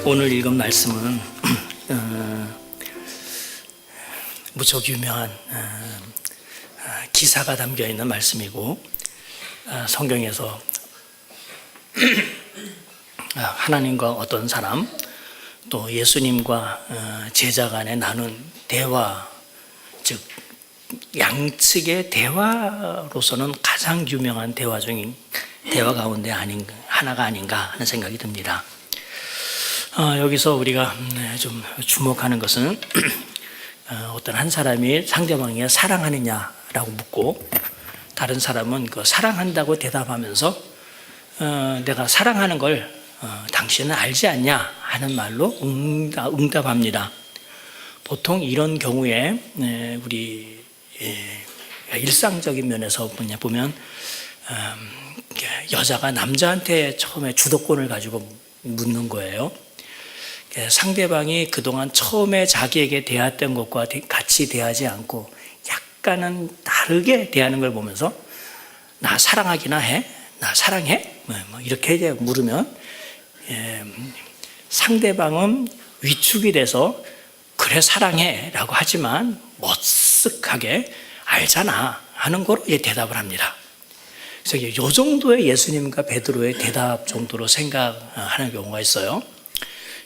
오늘 읽은 말씀은 무척 유명한 기사가 담겨 있는 말씀이고, 성경에서 하나님과 어떤 사람, 또 예수님과 제자 간에 나눈 대화, 즉 양측의 대화로서는 가장 유명한 대화 중인 대화 가운데 하나가 아닌가 하는 생각이 듭니다. 여기서 우리가 좀 주목하는 것은 어떤 한 사람이 상대방에게 사랑하느냐라고 묻고, 다른 사람은 그 사랑한다고 대답하면서 내가 사랑하는 걸 당신은 알지 않냐 하는 말로 응답합니다. 보통 이런 경우에 우리 일상적인 면에서 보면 여자가 남자한테 처음에 주도권을 가지고 묻는 거예요. 상대방이 그동안 처음에 자기에게 대했던 것과 같이 대하지 않고 약간은 다르게 대하는 걸 보면서 나 사랑하기나 해? 나 사랑해? 이렇게 이제 물으면 상대방은 위축이 돼서 그래 사랑해 라고 하지만 머쓱하게 알잖아 하는 거로 대답을 합니다. 그래서 이 정도의 예수님과 베드로의 대답 정도로 생각하는 경우가 있어요.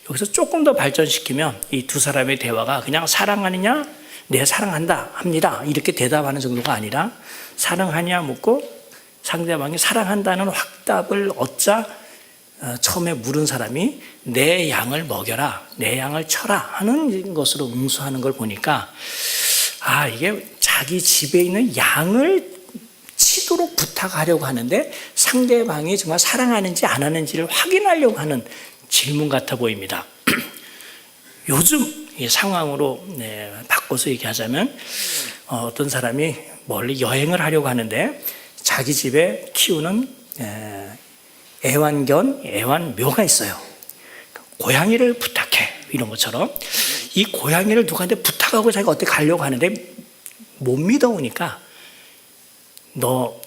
여기서 조금 더 발전시키면 이 두 사람의 대화가 그냥 사랑하느냐, 네 사랑한다 합니다 이렇게 대답하는 정도가 아니라, 사랑하냐 묻고 상대방이 사랑한다는 확답을 얻자 처음에 물은 사람이 내 양을 먹여라, 내 양을 쳐라 하는 것으로 응수하는 걸 보니까, 이게 자기 집에 있는 양을 치도록 부탁하려고 하는데 상대방이 정말 사랑하는지 안 하는지를 확인하려고 하는 질문 같아 보입니다. 요즘 이 상황으로 바꿔서 얘기하자면, 어떤 사람이 멀리 여행을 하려고 하는데 자기 집에 키우는 애완묘가 있어요. 고양이를 부탁해, 이런 것처럼 이 고양이를 누구한테 부탁하고 자기가 어떻게 가려고 하는데 못 믿어오니까 너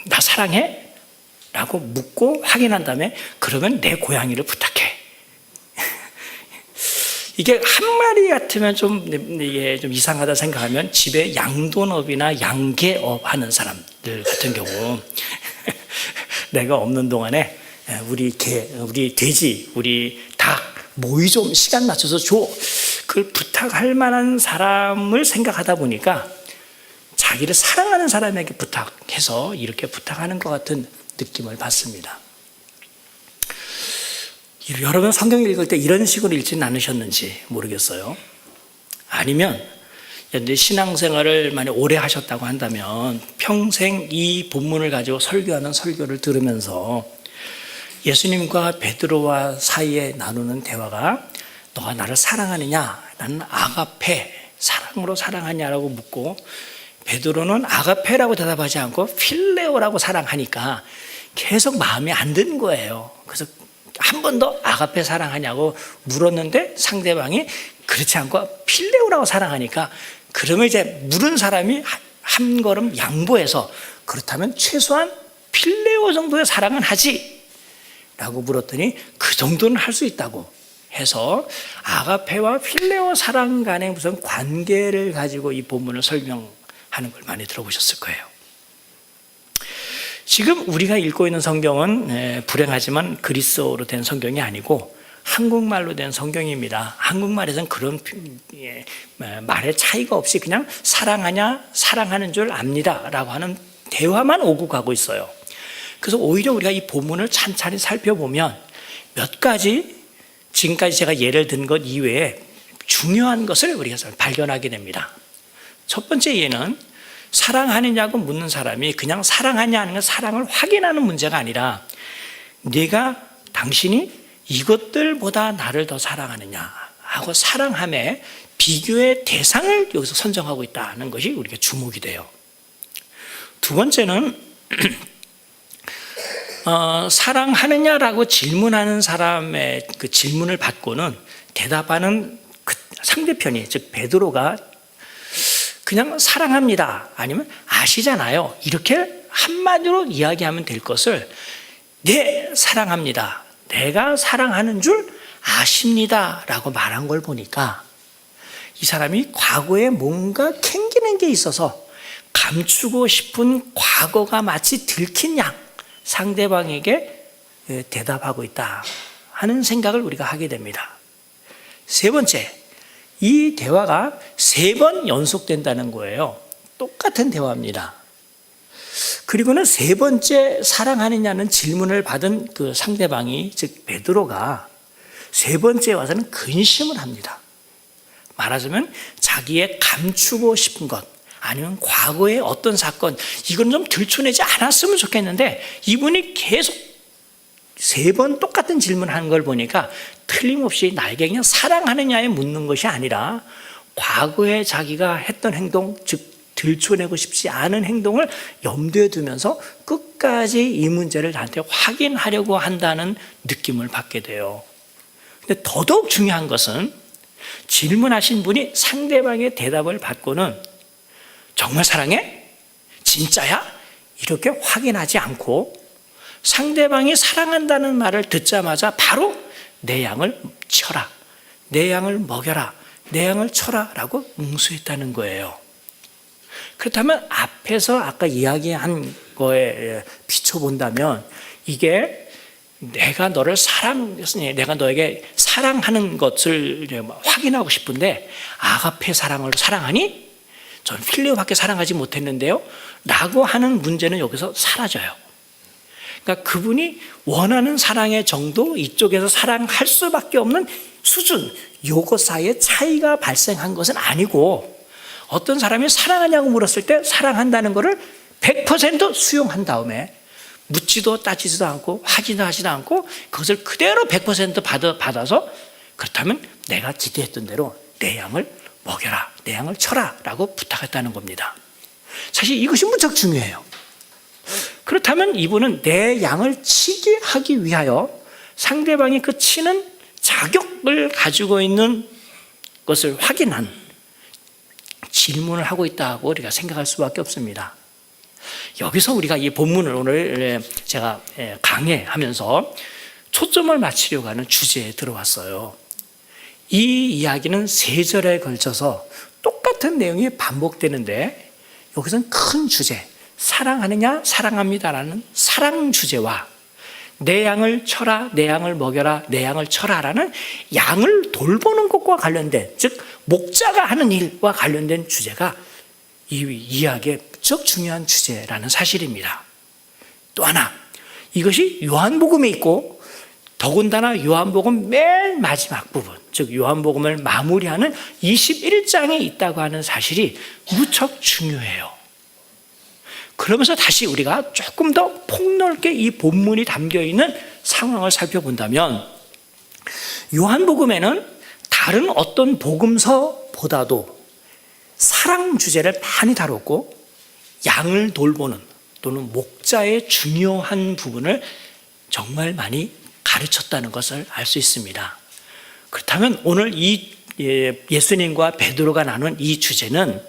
나 사랑해? 라고 묻고 확인한 다음에 그러면 내 고양이를 부탁해. 이게 한 마리 같으면 이게 좀 이상하다 생각하면 집에 양돈업이나 양계업 하는 사람들 같은 경우 내가 없는 동안에 우리 개, 우리 돼지, 우리 닭 모이 좀 시간 맞춰서 줘. 그걸 부탁할 만한 사람을 생각하다 보니까 자기를 사랑하는 사람에게 부탁해서 이렇게 부탁하는 것 같은 느낌을 받습니다. 여러분 성경 읽을 때 이런 식으로 읽지는 않으셨는지 모르겠어요. 아니면 신앙생활을 만약 오래 하셨다고 한다면 평생 이 본문을 가지고 설교하는 설교를 들으면서 예수님과 베드로와 사이에 나누는 대화가 너가 나를 사랑하느냐? 나는 아가페, 사랑으로 사랑하냐라고 묻고, 베드로는 아가페라고 대답하지 않고 필레오라고 사랑하니까 계속 마음에 안 드는 거예요. 그래서 한 번 더 아가페 사랑하냐고 물었는데 상대방이 그렇지 않고 필레오라고 사랑하니까, 그러면 이제 물은 사람이 한 걸음 양보해서 그렇다면 최소한 필레오 정도의 사랑은 하지 라고 물었더니 그 정도는 할 수 있다고 해서 아가페와 필레오 사랑 간의 무슨 관계를 가지고 이 본문을 설명하는 걸 많이 들어보셨을 거예요. 지금 우리가 읽고 있는 성경은 불행하지만 그리스어로 된 성경이 아니고 한국말로 된 성경입니다. 한국말에서는 그런 말의 차이가 없이 그냥 사랑하냐, 사랑하는 줄 압니다 라고 하는 대화만 오고 가고 있어요. 그래서 오히려 우리가 이 본문을 찬찬히 살펴보면 몇 가지 지금까지 제가 예를 든 것 이외에 중요한 것을 우리가 발견하게 됩니다. 첫 번째 예는 사랑하느냐고 묻는 사람이 그냥 사랑하냐 하는 건 사랑을 확인하는 문제가 아니라, 당신이 이것들보다 나를 더 사랑하느냐 하고 사랑함에 비교의 대상을 여기서 선정하고 있다는 것이 우리가 주목이 돼요. 두 번째는 사랑하느냐라고 질문하는 사람의 그 질문을 받고는 대답하는 상대편이, 즉 베드로가 그냥 사랑합니다 아니면 아시잖아요 이렇게 한마디로 이야기하면 될 것을 네 사랑합니다, 내가 사랑하는 줄 아십니다 라고 말한 걸 보니까 이 사람이 과거에 뭔가 캥기는 게 있어서 감추고 싶은 과거가 마치 들킨 양 상대방에게 대답하고 있다 하는 생각을 우리가 하게 됩니다. 세 번째, 이 대화가 3번 연속된다는 거예요. 똑같은 대화입니다. 그리고는 3번째 사랑하느냐는 질문을 받은 그 상대방이, 즉 베드로가 3번째에 와서는 근심을 합니다. 말하자면 자기의 감추고 싶은 것 아니면 과거의 어떤 사건, 이건 좀 들춰내지 않았으면 좋겠는데 이분이 계속 3번 똑같은 질문하는 걸 보니까 틀림없이 나에게 그냥 사랑하느냐에 묻는 것이 아니라 과거에 자기가 했던 행동, 즉 들춰내고 싶지 않은 행동을 염두에 두면서 끝까지 이 문제를 나한테 확인하려고 한다는 느낌을 받게 돼요. 근데 더더욱 중요한 것은 질문하신 분이 상대방의 대답을 받고는 정말 사랑해? 진짜야? 이렇게 확인하지 않고 상대방이 사랑한다는 말을 듣자마자 바로 내 양을 쳐라, 내 양을 먹여라, 내 양을 쳐라 라고 응수했다는 거예요. 그렇다면 앞에서 아까 이야기한 거에 비춰본다면 이게 내가 내가 너에게 사랑하는 것을 확인하고 싶은데 아가페 사랑을 사랑하니? 전 필리오밖에 사랑하지 못했는데요 라고 하는 문제는 여기서 사라져요. 그러니까 그분이 원하는 사랑의 정도, 이쪽에서 사랑할 수밖에 없는 수준, 요것 사이에 차이가 발생한 것은 아니고 어떤 사람이 사랑하냐고 물었을 때 사랑한다는 것을 100% 수용한 다음에 묻지도 따지지도 않고 확인도 하지도 않고 그것을 그대로 100% 받아서 그렇다면 내가 기대했던 대로 내 양을 먹여라, 내 양을 쳐라 라고 부탁했다는 겁니다. 사실 이것이 무척 중요해요. 그렇다면 이분은 내 양을 치게 하기 위하여 상대방이 그 치는 자격을 가지고 있는 것을 확인한 질문을 하고 있다고 우리가 생각할 수밖에 없습니다. 여기서 우리가 이 본문을 오늘 제가 강의하면서 초점을 맞추려고 하는 주제에 들어왔어요. 이 이야기는 3절에 걸쳐서 똑같은 내용이 반복되는데 여기서는 큰 주제, 사랑하느냐 사랑합니다라는 사랑 주제와 내 양을 쳐라, 내 양을 먹여라, 내 양을 쳐라라는 양을 돌보는 것과 관련된, 즉 목자가 하는 일과 관련된 주제가 이 이야기의 무척 중요한 주제라는 사실입니다. 또 하나, 이것이 요한복음에 있고 더군다나 요한복음 맨 마지막 부분, 즉 요한복음을 마무리하는 21장에 있다고 하는 사실이 무척 중요해요. 그러면서 다시 우리가 조금 더 폭넓게 이 본문이 담겨있는 상황을 살펴본다면 요한복음에는 다른 어떤 복음서보다도 사랑 주제를 많이 다뤘고 양을 돌보는 또는 목자의 중요한 부분을 정말 많이 가르쳤다는 것을 알 수 있습니다. 그렇다면 오늘 이 예수님과 베드로가 나눈 이 주제는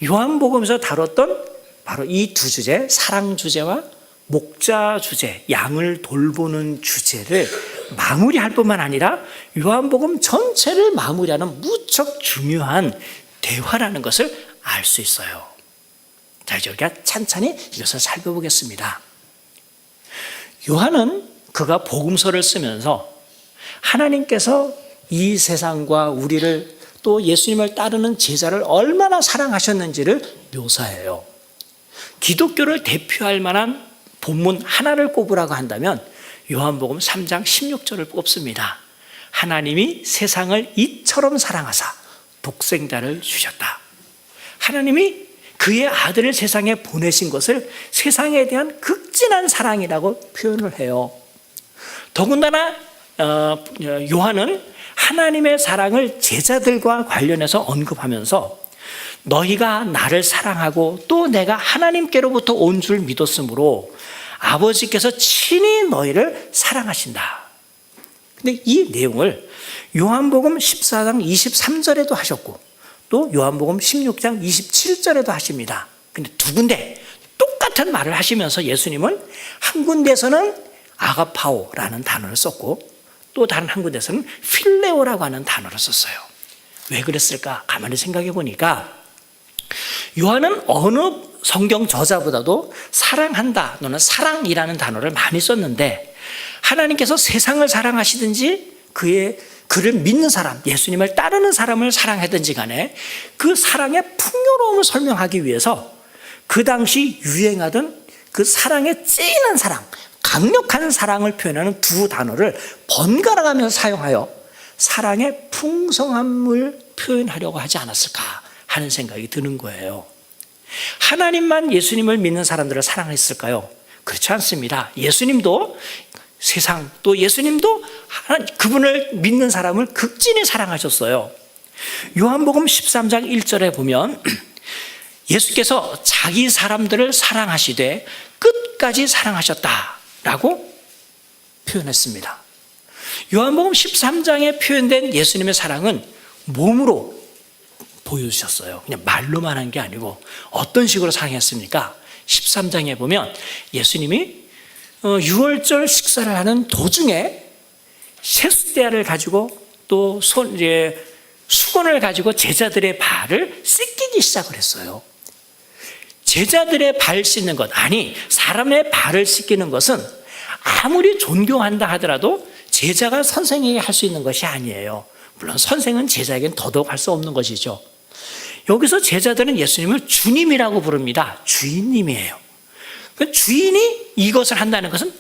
요한복음에서 다뤘던 바로 이 두 주제, 사랑 주제와 목자 주제, 양을 돌보는 주제를 마무리할 뿐만 아니라 요한복음 전체를 마무리하는 무척 중요한 대화라는 것을 알 수 있어요. 자, 이제 우리가 찬찬히 이것을 살펴보겠습니다. 요한은 그가 복음서를 쓰면서 하나님께서 이 세상과 우리를 또 예수님을 따르는 제자를 얼마나 사랑하셨는지를 묘사해요. 기독교를 대표할 만한 본문 하나를 꼽으라고 한다면 요한복음 3장 16절을 꼽습니다. 하나님이 세상을 이처럼 사랑하사 독생자를 주셨다. 하나님이 그의 아들을 세상에 보내신 것을 세상에 대한 극진한 사랑이라고 표현을 해요. 더군다나 요한은 하나님의 사랑을 제자들과 관련해서 언급하면서 너희가 나를 사랑하고 또 내가 하나님께로부터 온 줄 믿었으므로 아버지께서 친히 너희를 사랑하신다. 근데 이 내용을 요한복음 14장 23절에도 하셨고 또 요한복음 16장 27절에도 하십니다. 근데 두 군데 똑같은 말을 하시면서 예수님은 한 군데에서는 아가파오라는 단어를 썼고 또 다른 한 군데에서는 필레오라고 하는 단어를 썼어요. 왜 그랬을까? 가만히 생각해 보니까 요한은 어느 성경 저자보다도 사랑한다 또는 사랑이라는 단어를 많이 썼는데 하나님께서 세상을 사랑하시든지 그를 믿는 사람, 예수님을 따르는 사람을 사랑하든지 간에 그 사랑의 풍요로움을 설명하기 위해서 그 당시 유행하던 그 사랑의 찐한 사랑, 강력한 사랑을 표현하는 두 단어를 번갈아 가면서 사용하여 사랑의 풍성함을 표현하려고 하지 않았을까 하는 생각이 드는 거예요. 하나님만 예수님을 믿는 사람들을 사랑했을까요? 그렇지 않습니다. 예수님도 세상 또 예수님도 그분을 믿는 사람을 극진히 사랑하셨어요. 요한복음 13장 1절에 보면 예수께서 자기 사람들을 사랑하시되 끝까지 사랑하셨다라고 표현했습니다. 요한복음 13장에 표현된 예수님의 사랑은 몸으로 보여주셨어요. 그냥 말로만 한 게 아니고 어떤 식으로 사랑했습니까? 13장에 보면 예수님이 유월절 식사를 하는 도중에 세숫대야를 가지고 또 수건을 가지고 제자들의 발을 씻기기 시작을 했어요. 제자들의 발 씻는 것, 아니 사람의 발을 씻기는 것은 아무리 존경한다 하더라도 제자가 선생에게 할 수 있는 것이 아니에요. 물론 선생은 제자에게는 더더욱 할 수 없는 것이죠. 여기서 제자들은 예수님을 주님이라고 부릅니다. 주인님이에요. 주인이 이것을 한다는 것은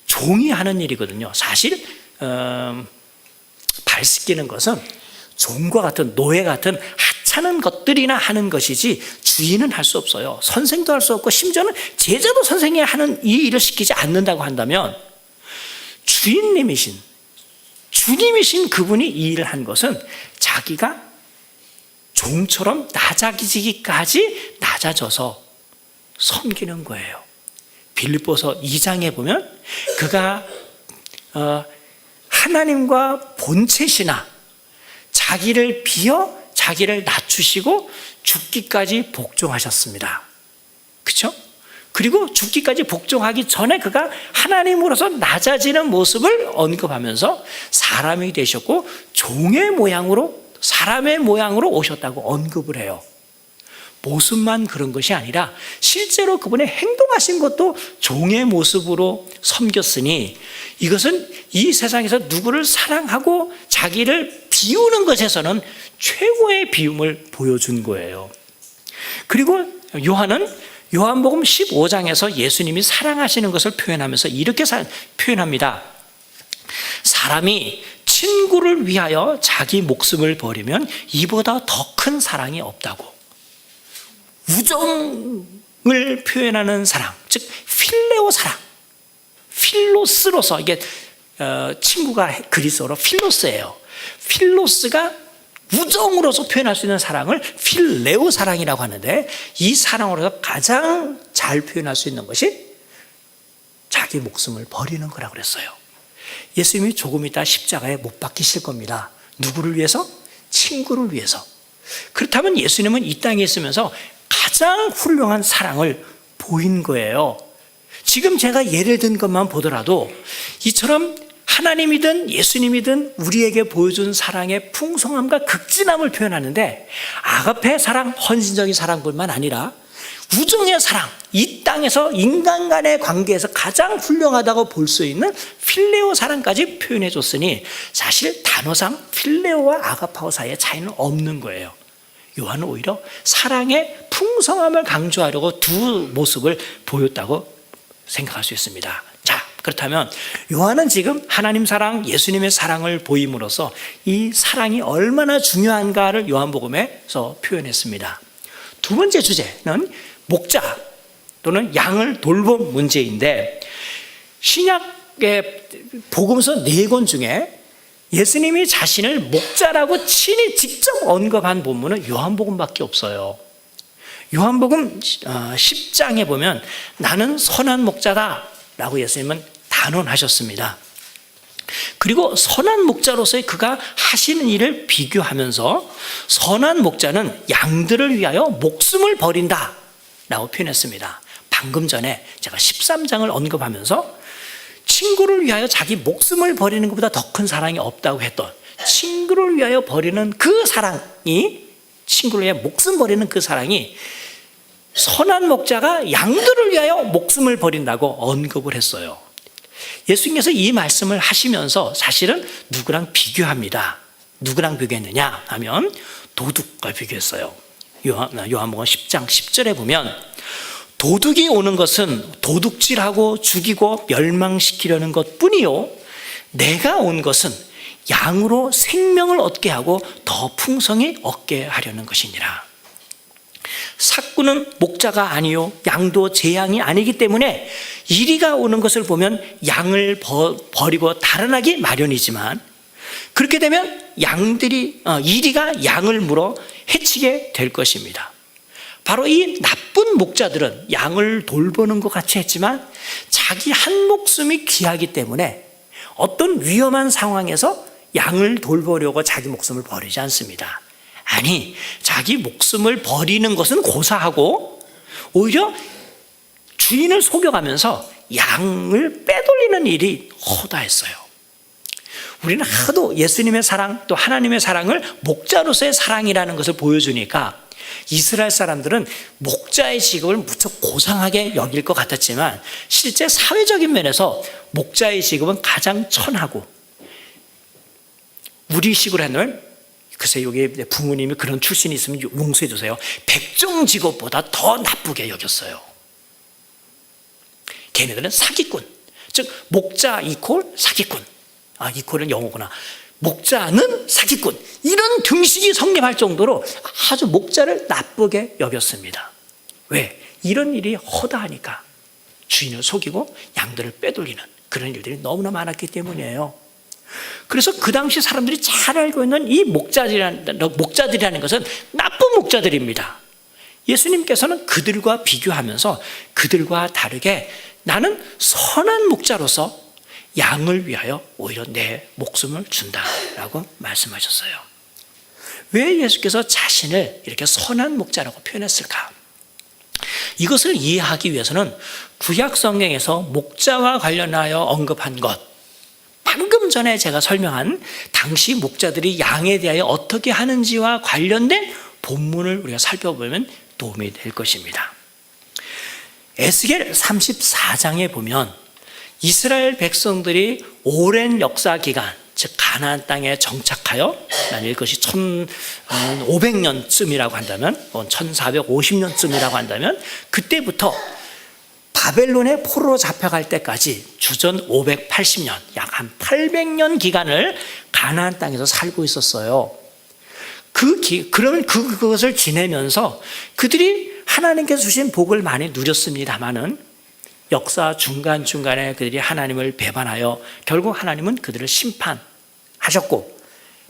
종이 하는 일이거든요. 사실 발 씻기는 것은 종과 같은 노예 같은 하찮은 것들이나 하는 것이지 주인은 할 수 없어요. 선생도 할 수 없고 심지어는 제자도 선생이 하는 이 일을 시키지 않는다고 한다면 주님이신 그분이 이 일을 한 것은 자기가 종처럼 낮아지기까지 낮아져서 섬기는 거예요. 빌립보서 2장에 보면 그가 하나님과 본체시나 자기를 비어 자기를 낮추시고 죽기까지 복종하셨습니다. 그렇죠? 그리고 죽기까지 복종하기 전에 그가 하나님으로서 낮아지는 모습을 언급하면서 사람이 되셨고 사람의 모양으로 오셨다고 언급을 해요. 모습만 그런 것이 아니라 실제로 그분의 행동하신 것도 종의 모습으로 섬겼으니 이것은 이 세상에서 누구를 사랑하고 자기를 비우는 것에서는 최고의 비움을 보여준 거예요. 그리고 요한은 요한복음 15장에서 예수님이 사랑하시는 것을 표현하면서 이렇게 표현합니다. 사람이 친구를 위하여 자기 목숨을 버리면 이보다 더 큰 사랑이 없다고. 우정을 표현하는 사랑, 즉 필레오 사랑, 필로스로서, 이게 친구가 그리스어로 필로스예요. 필로스가 우정으로서 표현할 수 있는 사랑을 필레오 사랑이라고 하는데, 이 사랑으로서 가장 잘 표현할 수 있는 것이 자기 목숨을 버리는 거라고 그랬어요. 예수님이 조금 있다 십자가에 못 박히실 겁니다. 누구를 위해서? 친구를 위해서. 그렇다면 예수님은 이 땅에 있으면서 가장 훌륭한 사랑을 보인 거예요. 지금 제가 예를 든 것만 보더라도 이처럼 하나님이든 예수님이든 우리에게 보여준 사랑의 풍성함과 극진함을 표현하는데, 아가페 사랑, 헌신적인 사랑뿐만 아니라 우정의 사랑, 이 땅에서 인간 간의 관계에서 가장 훌륭하다고 볼 수 있는 필레오 사랑까지 표현해 줬으니 사실 단어상 필레오와 아가파오 사이의 차이는 없는 거예요. 요한은 오히려 사랑의 풍성함을 강조하려고 두 모습을 보였다고 생각할 수 있습니다. 자, 그렇다면 요한은 지금 하나님 사랑, 예수님의 사랑을 보임으로써 이 사랑이 얼마나 중요한가를 요한복음에서 표현했습니다. 두 번째 주제는 목자 또는 양을 돌봄 문제인데, 신약의 복음서 4권 중에 예수님이 자신을 목자라고 친히 직접 언급한 본문은 요한복음밖에 없어요. 요한복음 10장에 보면 나는 선한 목자다 라고 예수님은 단언하셨습니다. 그리고 선한 목자로서의 그가 하시는 일을 비교하면서 선한 목자는 양들을 위하여 목숨을 버린다 라고 표현했습니다. 방금 전에 제가 13장을 언급하면서 친구를 위하여 자기 목숨을 버리는 것보다 더 큰 사랑이 없다고 했던, 친구를 위하여 버리는 그 사랑이, 친구를 위해 목숨 버리는 그 사랑이 선한 목자가 양들을 위하여 목숨을 버린다고 언급을 했어요. 예수님께서 이 말씀을 하시면서 사실은 누구랑 비교합니다. 누구랑 비교했느냐 하면 도둑과 비교했어요. 요한복음 10장 10절에 보면 도둑이 오는 것은 도둑질하고 죽이고 멸망시키려는 것뿐이요 내가 온 것은 양으로 생명을 얻게 하고 더 풍성히 얻게 하려는 것이니라. 삭구는 목자가 아니요 양도 제 양이 아니기 때문에 이리가 오는 것을 보면 양을 버리고 달아나기 마련이지만, 그렇게 되면 이리가 양을 물어 해치게 될 것입니다. 바로 이 나쁜 목자들은 양을 돌보는 것 같이 했지만 자기 한 목숨이 귀하기 때문에 어떤 위험한 상황에서 양을 돌보려고 자기 목숨을 버리지 않습니다. 아니, 자기 목숨을 버리는 것은 고사하고 오히려 주인을 속여가면서 양을 빼돌리는 일이 허다했어요. 우리는 하도 예수님의 사랑, 또 하나님의 사랑을 목자로서의 사랑이라는 것을 보여주니까 이스라엘 사람들은 목자의 직업을 무척 고상하게 여길 것 같았지만 실제 사회적인 면에서 목자의 직업은 가장 천하고, 우리식으로 하면, 글쎄 여기 부모님이 그런 출신이 있으면 용서해 주세요, 백정 직업보다 더 나쁘게 여겼어요. 걔네들은 사기꾼, 즉 목자 이퀄 사기꾼, 이퀄은 영어구나, 목자는 사기꾼, 이런 등식이 성립할 정도로 아주 목자를 나쁘게 여겼습니다. 왜? 이런 일이 허다하니까, 주인을 속이고 양들을 빼돌리는 그런 일들이 너무나 많았기 때문이에요. 그래서 그 당시 사람들이 잘 알고 있는 이 목자들이라는 것은 나쁜 목자들입니다. 예수님께서는 그들과 비교하면서 그들과 다르게 나는 선한 목자로서 양을 위하여 오히려 내 목숨을 준다라고 말씀하셨어요. 왜 예수께서 자신을 이렇게 선한 목자라고 표현했을까? 이것을 이해하기 위해서는 구약 성경에서 목자와 관련하여 언급한 것, 방금 전에 제가 설명한 당시 목자들이 양에 대하여 어떻게 하는지와 관련된 본문을 우리가 살펴보면 도움이 될 것입니다. 에스겔 34장에 보면 이스라엘 백성들이 오랜 역사 기간, 즉 가나안 땅에 정착하여, 만약 이것이 1500년쯤이라고 한다면, 1450년쯤이라고 한다면 그때부터 바벨론의 포로로 잡혀갈 때까지 주전 580년, 약 한 800년 기간을 가나안 땅에서 살고 있었어요. 그러면 그것을 지내면서 그들이 하나님께서 주신 복을 많이 누렸습니다마는 역사 중간중간에 그들이 하나님을 배반하여 결국 하나님은 그들을 심판하셨고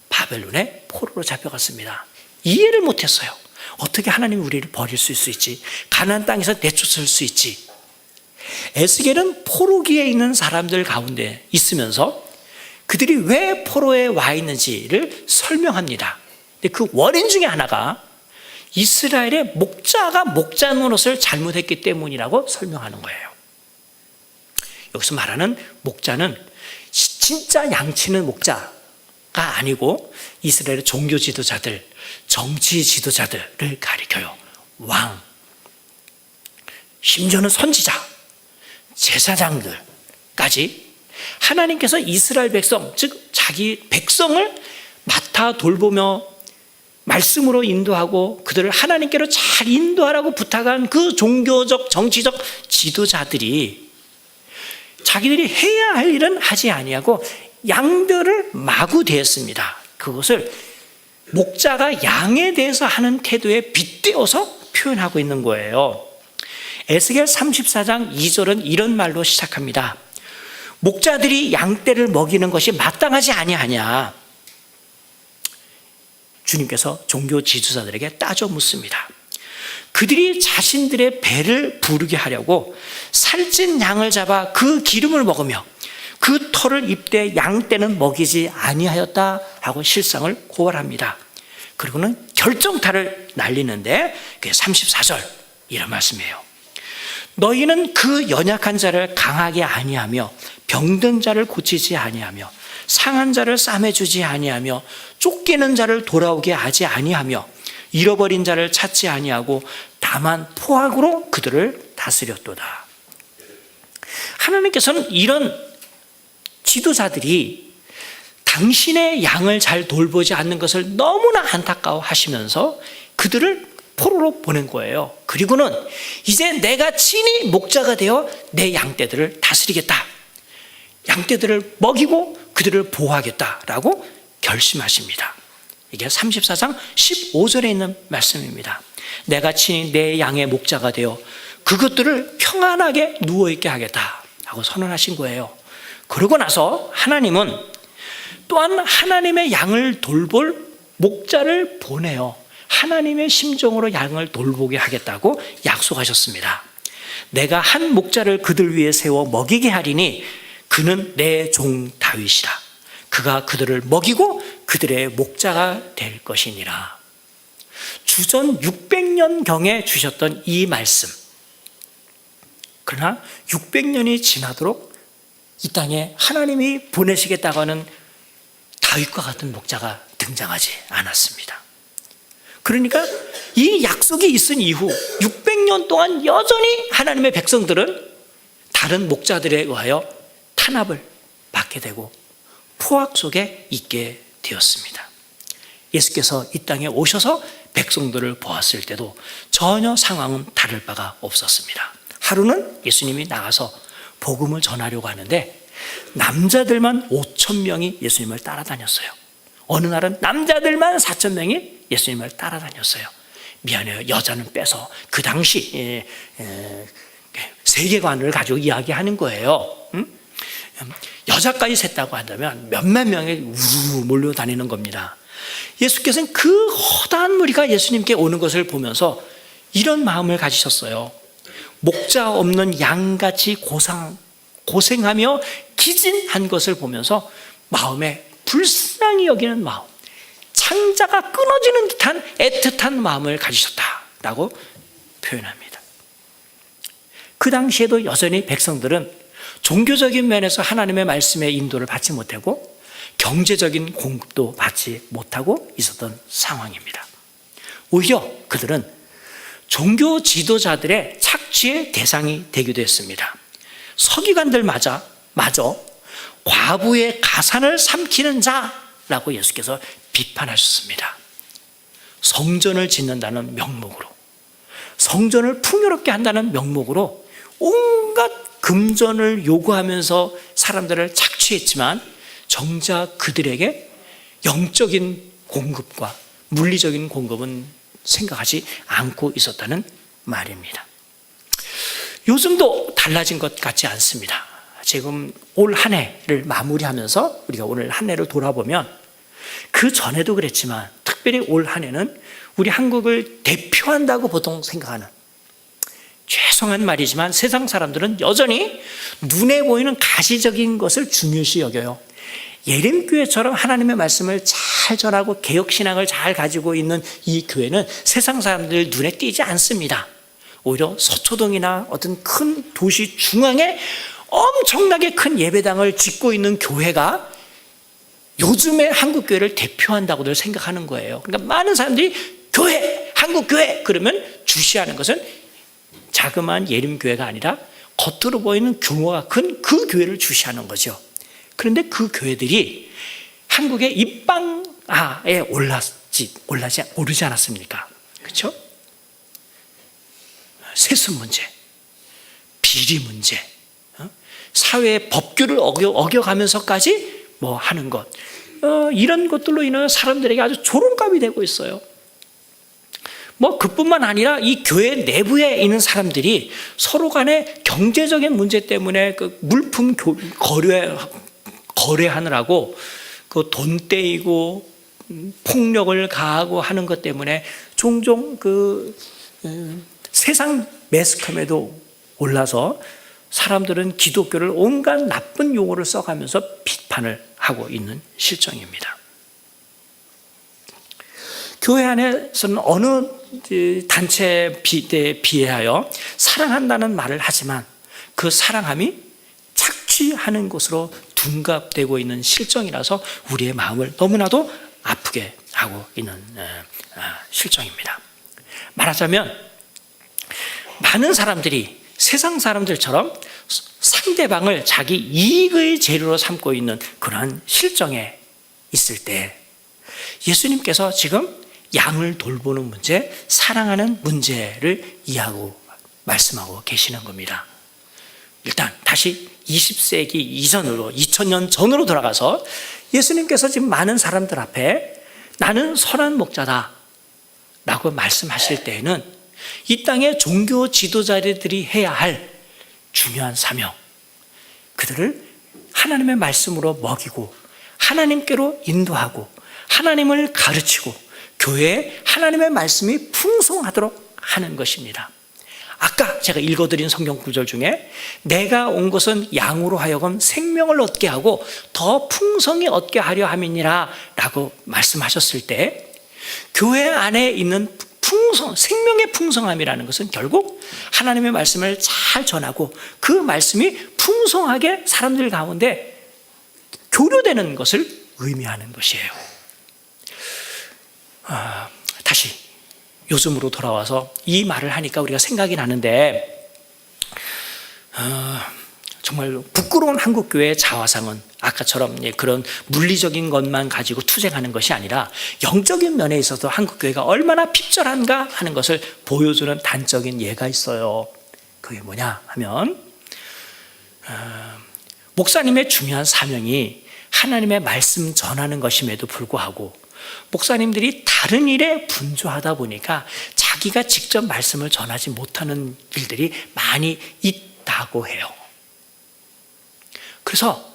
바벨론의 포로로 잡혀갔습니다. 이해를 못했어요. 어떻게 하나님이 우리를 버릴 수 있지? 가나안 땅에서 내쫓을 수 있지? 에스겔은 포로기에 있는 사람들 가운데 있으면서 그들이 왜 포로에 와 있는지를 설명합니다. 근데 그 원인 중에 하나가 이스라엘의 목자가 목자 노릇을 잘못했기 때문이라고 설명하는 거예요. 여기서 말하는 목자는 진짜 양치는 목자가 아니고 이스라엘의 종교 지도자들, 정치 지도자들을 가리켜요. 왕, 심지어는 선지자, 제사장들까지 하나님께서 이스라엘 백성, 즉 자기 백성을 맡아 돌보며 말씀으로 인도하고 그들을 하나님께로 잘 인도하라고 부탁한 그 종교적, 정치적 지도자들이 자기들이 해야 할 일은 하지 아니하고 양들을 마구 대했습니다. 그것을 목자가 양에 대해서 하는 태도에 빗대어서 표현하고 있는 거예요. 에스겔 34장 2절은 이런 말로 시작합니다. 목자들이 양떼를 먹이는 것이 마땅하지 아니하냐? 주님께서 종교 지도자들에게 따져 묻습니다. 그들이 자신들의 배를 부르게 하려고 살찐 양을 잡아 그 기름을 먹으며 그 털을 입되 양 떼는 먹이지 아니하였다 하고 실상을 고발합니다. 그리고는 결정타를 날리는데 그게 34절 이런 말씀이에요. 너희는 그 연약한 자를 강하게 아니하며 병든 자를 고치지 아니하며 상한 자를 싸매주지 아니하며 쫓기는 자를 돌아오게 하지 아니하며 잃어버린 자를 찾지 아니하고 다만 포악으로 그들을 다스렸도다. 하나님께서는 이런 지도자들이 당신의 양을 잘 돌보지 않는 것을 너무나 안타까워하시면서 그들을 포로로 보낸 거예요. 그리고는 이제 내가 친히 목자가 되어 내 양떼들을 다스리겠다. 양떼들을 먹이고 그들을 보호하겠다라고 결심하십니다. 이게 34장 15절에 있는 말씀입니다. 내가 친히 내 양의 목자가 되어 그것들을 평안하게 누워있게 하겠다 하고 선언하신 거예요. 그러고 나서 하나님은 또한 하나님의 양을 돌볼 목자를 보내요. 하나님의 심정으로 양을 돌보게 하겠다고 약속하셨습니다. 내가 한 목자를 그들 위에 세워 먹이게 하리니 그는 내 종 다윗이라. 그가 그들을 먹이고 그들의 목자가 될 것이니라. 주전 600년경에 주셨던 이 말씀. 그러나 600년이 지나도록 이 땅에 하나님이 보내시겠다고 하는 다윗과 같은 목자가 등장하지 않았습니다. 그러니까 이 약속이 있은 이후 600년 동안 여전히 하나님의 백성들은 다른 목자들에 의하여 탄압을 받게 되고 포악 속에 있게 되었습니다. 예수께서 이 땅에 오셔서 백성들을 보았을 때도 전혀 상황은 다를 바가 없었습니다. 하루는 예수님이 나가서 복음을 전하려고 하는데 남자들만 5,000명이 예수님을 따라다녔어요. 어느 날은 남자들만 4,000명이 예수님을 따라다녔어요. 미안해요. 여자는 빼서 그 당시 세계관을 가지고 이야기하는 거예요. 여자까지 셌다고 한다면 몇몇 명이 우르르 몰려다니는 겁니다. 예수께서는 그 허다한 무리가 예수님께 오는 것을 보면서 이런 마음을 가지셨어요. 목자 없는 양같이 고생하며 기진한 것을 보면서 마음에 불쌍히 여기는 마음, 창자가 끊어지는 듯한 애틋한 마음을 가지셨다라고 표현합니다. 그 당시에도 여전히 백성들은 종교적인 면에서 하나님의 말씀의 인도를 받지 못하고 경제적인 공급도 받지 못하고 있었던 상황입니다. 오히려 그들은 종교 지도자들의 착취의 대상이 되기도 했습니다. 서기관들마저 과부의 가산을 삼키는 자라고 예수께서 비판하셨습니다. 성전을 짓는다는 명목으로, 성전을 풍요롭게 한다는 명목으로 온갖 금전을 요구하면서 사람들을 착취했지만 정작 그들에게 영적인 공급과 물리적인 공급은 생각하지 않고 있었다는 말입니다. 요즘도 달라진 것 같지 않습니다. 지금 올 한 해를 마무리하면서 우리가 오늘 한 해를 돌아보면 그 전에도 그랬지만 특별히 올 한 해는 우리 한국을 대표한다고 보통 생각하는, 죄송한 말이지만 세상 사람들은 여전히 눈에 보이는 가시적인 것을 중요시 여겨요. 예림교회처럼 하나님의 말씀을 잘 전하고 개혁신앙을 잘 가지고 있는 이 교회는 세상 사람들 눈에 띄지 않습니다. 오히려 서초동이나 어떤 큰 도시 중앙에 엄청나게 큰 예배당을 짓고 있는 교회가 요즘의 한국교회를 대표한다고들 생각하는 거예요. 그러니까 많은 사람들이 교회, 한국교회 그러면 주시하는 것은 자그마한 예림교회가 아니라 겉으로 보이는 규모가 큰 그 교회를 주시하는 거죠. 그런데 그 교회들이 한국의 입방아에 오르지 않았습니까? 그렇죠? 세습 문제, 비리 문제, 사회의 법규를 어겨가면서까지 뭐 하는 것, 이런 것들로 인해 사람들에게 아주 조롱감이 되고 있어요. 뭐 그뿐만 아니라 이 교회 내부에 있는 사람들이 서로 간에 경제적인 문제 때문에 그 물품 거래하느라고 그 돈 떼이고 폭력을 가하고 하는 것 때문에 종종 그 세상 매스컴에도 올라서 사람들은 기독교를 온갖 나쁜 용어를 써가면서 비판을 하고 있는 실정입니다. 교회 안에서는 어느 단체에 비하여 사랑한다는 말을 하지만 그 사랑함이 착취하는 것으로 둔갑되고 있는 실정이라서 우리의 마음을 너무나도 아프게 하고 있는 실정입니다. 말하자면 많은 사람들이 세상 사람들처럼 상대방을 자기 이익의 재료로 삼고 있는 그러한 실정에 있을 때 예수님께서 지금 양을 돌보는 문제, 사랑하는 문제를 말씀하고 계시는 겁니다. 일단 다시 20세기 이전으로 2000년 전으로 돌아가서 예수님께서 지금 많은 사람들 앞에 나는 선한 목자다 라고 말씀하실 때에는 이 땅의 종교 지도자들이 해야 할 중요한 사명, 그들을 하나님의 말씀으로 먹이고 하나님께로 인도하고 하나님을 가르치고 교회에 하나님의 말씀이 풍성하도록 하는 것입니다. 아까 제가 읽어드린 성경 구절 중에 내가 온 것은 양으로 하여금 생명을 얻게 하고 더 풍성히 얻게 하려 함이니라 라고 말씀하셨을 때 교회 안에 있는 생명의 풍성함이라는 것은 결국 하나님의 말씀을 잘 전하고 그 말씀이 풍성하게 사람들 가운데 교류되는 것을 의미하는 것이에요. 다시 요즘으로 돌아와서 이 말을 하니까 우리가 생각이 나는데 정말 부끄러운 한국교회의 자화상은 아까처럼 그런 물리적인 것만 가지고 투쟁하는 것이 아니라 영적인 면에 있어서 한국교회가 얼마나 핍절한가 하는 것을 보여주는 단적인 예가 있어요. 그게 뭐냐 하면 목사님의 중요한 사명이 하나님의 말씀 전하는 것임에도 불구하고 목사님들이 다른 일에 분주하다 보니까 자기가 직접 말씀을 전하지 못하는 일들이 많이 있다고 해요. 그래서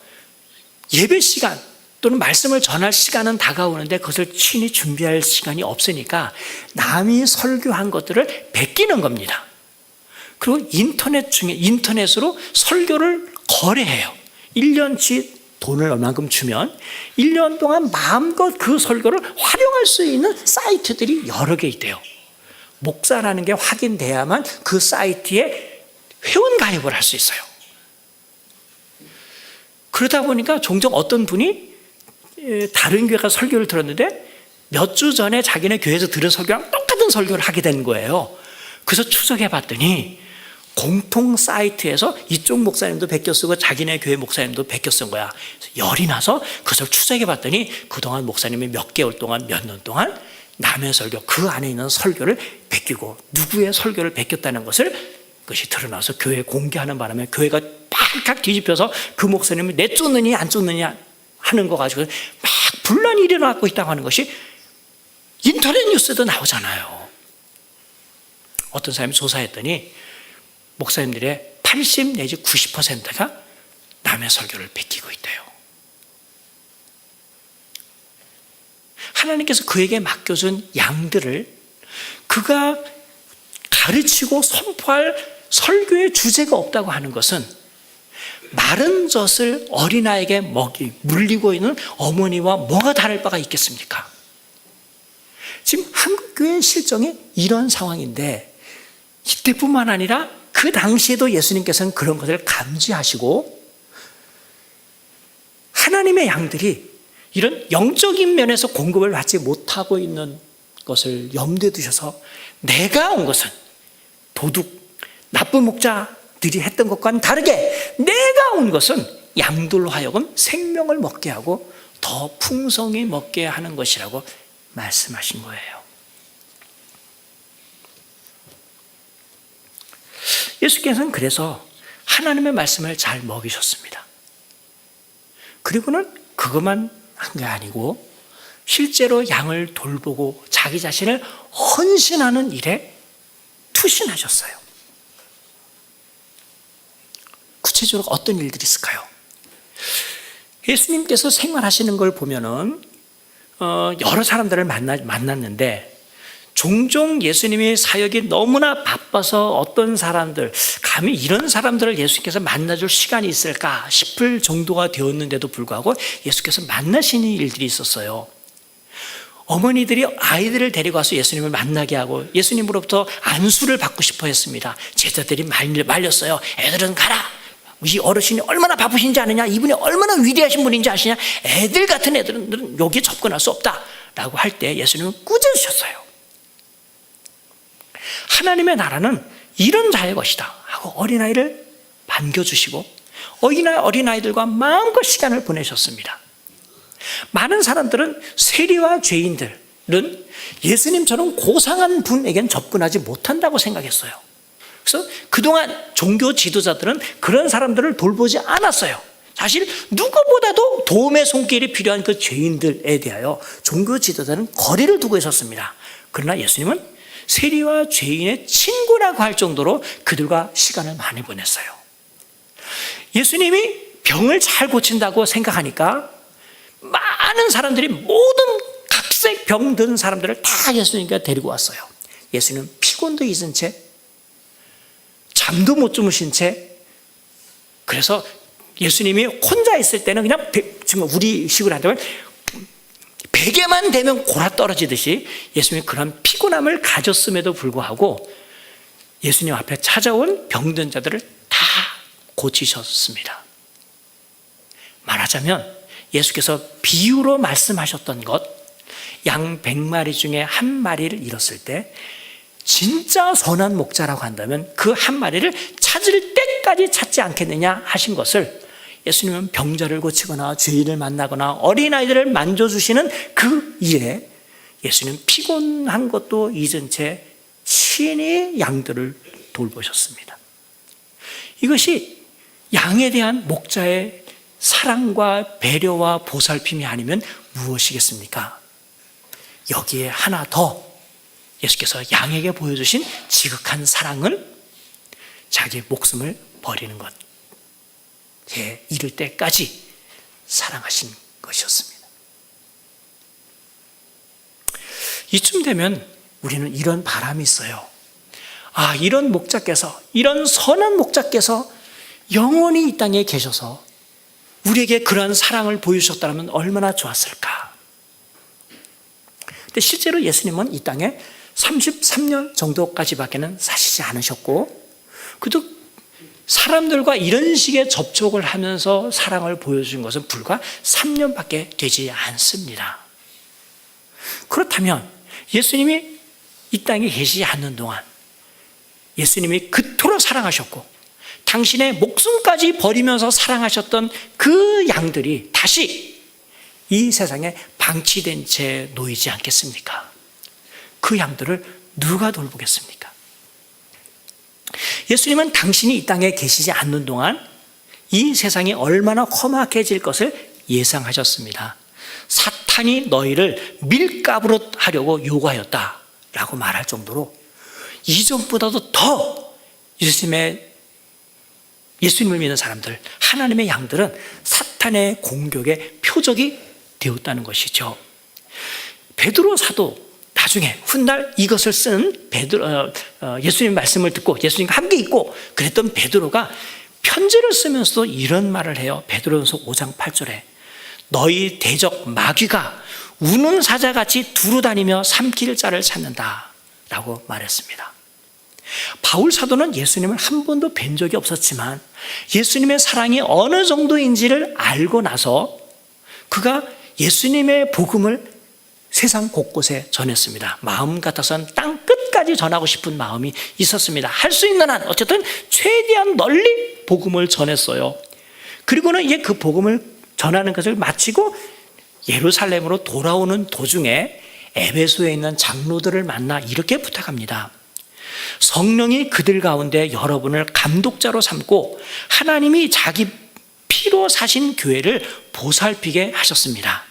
예배 시간 또는 말씀을 전할 시간은 다가오는데 그것을 친히 준비할 시간이 없으니까 남이 설교한 것들을 베끼는 겁니다. 그리고 인터넷으로 설교를 거래해요. 1년치 돈을 얼마큼 주면 1년 동안 마음껏 그 설교를 활용할 수 있는 사이트들이 여러 개 있대요. 목사라는 게 확인돼야만 그 사이트에 회원 가입을 할 수 있어요. 그러다 보니까 종종 어떤 분이 다른 교회가 설교를 들었는데 몇 주 전에 자기네 교회에서 들은 설교랑 똑같은 설교를 하게 된 거예요. 그래서 추적해 봤더니 공통 사이트에서 이쪽 목사님도 베껴 쓰고 자기네 교회 목사님도 베껴 쓴 거야. 열이 나서 그것을 추적해 봤더니 그동안 목사님이 몇 개월 동안 몇 년 동안 남의 설교, 그 안에 있는 설교를 베끼고 누구의 설교를 베꼈다는 그것이 드러나서 교회에 공개하는 바람에 교회가 팍팍 뒤집혀서 그 목사님이 내쫓느냐 안 쫓느냐 하는 거 가지고 막 분란이 일어나고 있다고 하는 것이 인터넷 뉴스에도 나오잖아요. 어떤 사람이 조사했더니 목사님들의 80 내지 90%가 남의 설교를 베끼고 있대요. 하나님께서 그에게 맡겨준 양들을 그가 가르치고 선포할 설교의 주제가 없다고 하는 것은 마른 젖을 어린아이에게 물리고 있는 어머니와 뭐가 다를 바가 있겠습니까? 지금 한국교회의 실정이 이런 상황인데 이때뿐만 아니라 그 당시에도 예수님께서는 그런 것을 감지하시고 하나님의 양들이 이런 영적인 면에서 공급을 받지 못하고 있는 것을 염두에 두셔서 내가 온 것은 도둑, 나쁜 목자들이 했던 것과는 다르게 내가 온 것은 양들로 하여금 생명을 먹게 하고 더 풍성히 먹게 하는 것이라고 말씀하신 거예요. 예수께서는 그래서 하나님의 말씀을 잘 먹이셨습니다. 그리고는 그것만 한 게 아니고 실제로 양을 돌보고 자기 자신을 헌신하는 일에 투신하셨어요. 구체적으로 어떤 일들이 있을까요? 예수님께서 생활하시는 걸 보면은 여러 사람들을 만났는데 종종 예수님의 사역이 너무나 바빠서 어떤 사람들, 감히 이런 사람들을 예수님께서 만나줄 시간이 있을까 싶을 정도가 되었는데도 불구하고 예수께서 만나시는 일들이 있었어요. 어머니들이 아이들을 데리고 와서 예수님을 만나게 하고 예수님으로부터 안수를 받고 싶어 했습니다. 제자들이 말렸어요. 애들은 가라. 이 어르신이 얼마나 바쁘신지 아느냐, 이분이 얼마나 위대하신 분인지 아시냐, 애들 같은 애들은 여기에 접근할 수 없다 라고 할 때 예수님은 꾸짖으셨어요. 하나님의 나라는 이런 자의 것이다 하고 어린아이를 반겨주시고 어린아이들과 마음껏 시간을 보내셨습니다. 많은 사람들은 세리와 죄인들은 예수님처럼 고상한 분에겐 접근하지 못한다고 생각했어요. 그래서 그동안 종교 지도자들은 그런 사람들을 돌보지 않았어요. 사실 누구보다도 도움의 손길이 필요한 그 죄인들에 대하여 종교 지도자는 거리를 두고 있었습니다. 그러나 예수님은 세리와 죄인의 친구라고 할 정도로 그들과 시간을 많이 보냈어요. 예수님이 병을 잘 고친다고 생각하니까 많은 사람들이 모든 각색 병든 사람들을 다 예수님께 데리고 왔어요. 예수님은 피곤도 잊은 채, 잠도 못 주무신 채, 그래서 예수님이 혼자 있을 때는 그냥 지금 우리 식으로 한다면 베개만 되면 골아 떨어지듯이 예수님이 그런 피곤함을 가졌음에도 불구하고 예수님 앞에 찾아온 병든 자들을 다 고치셨습니다. 말하자면 예수께서 비유로 말씀하셨던 것, 양 100마리 중에 한 마리를 잃었을 때 진짜 선한 목자라고 한다면 그 한 마리를 찾을 때까지 찾지 않겠느냐 하신 것을 예수님은 병자를 고치거나 죄인을 만나거나 어린아이들을 만져주시는 그 일에 예수님은 피곤한 것도 잊은 채 친히 양들을 돌보셨습니다. 이것이 양에 대한 목자의 사랑과 배려와 보살핌이 아니면 무엇이겠습니까? 여기에 하나 더 예수께서 양에게 보여주신 지극한 사랑을 자기 목숨을 버리는 것, 제 이를 때까지 사랑하신 것이었습니다. 이쯤 되면 우리는 이런 바람이 있어요. 이런 목자께서, 이런 선한 목자께서 영원히 이 땅에 계셔서 우리에게 그러한 사랑을 보여주셨다면 얼마나 좋았을까. 근데 실제로 예수님은 이 땅에 33년 정도까지밖에는 사시지 않으셨고, 그도 사람들과 이런 식의 접촉을 하면서 사랑을 보여준 것은 불과 3년밖에 되지 않습니다. 그렇다면 예수님이 이 땅에 계시지 않는 동안 예수님이 그토록 사랑하셨고 당신의 목숨까지 버리면서 사랑하셨던 그 양들이 다시 이 세상에 방치된 채 놓이지 않겠습니까? 그 양들을 누가 돌보겠습니까? 예수님은 당신이 이 땅에 계시지 않는 동안 이 세상이 얼마나 험악해질 것을 예상하셨습니다. 사탄이 너희를 밀가부로 하려고 요구하였다라고 말할 정도로 이전보다도 더 예수님을 믿는 사람들, 하나님의 양들은 사탄의 공격의 표적이 되었다는 것이죠. 베드로 사도 나중에 훗날 이것을 쓴 예수님 말씀을 듣고 예수님과 함께 있고 그랬던 베드로가 편지를 쓰면서도 이런 말을 해요. 베드로전서 5장 8절에 너희 대적 마귀가 우는 사자같이 두루다니며 삼킬 자를 찾는다 라고 말했습니다. 바울 사도는 예수님을 한 번도 뵌 적이 없었지만 예수님의 사랑이 어느 정도인지를 알고 나서 그가 예수님의 복음을 세상 곳곳에 전했습니다. 마음 같아서는 땅 끝까지 전하고 싶은 마음이 있었습니다. 할 수 있는 한 어쨌든 최대한 널리 복음을 전했어요. 그리고는 이제 그 복음을 전하는 것을 마치고 예루살렘으로 돌아오는 도중에 에베소에 있는 장로들을 만나 이렇게 부탁합니다. 성령이 그들 가운데 여러분을 감독자로 삼고 하나님이 자기 피로 사신 교회를 보살피게 하셨습니다.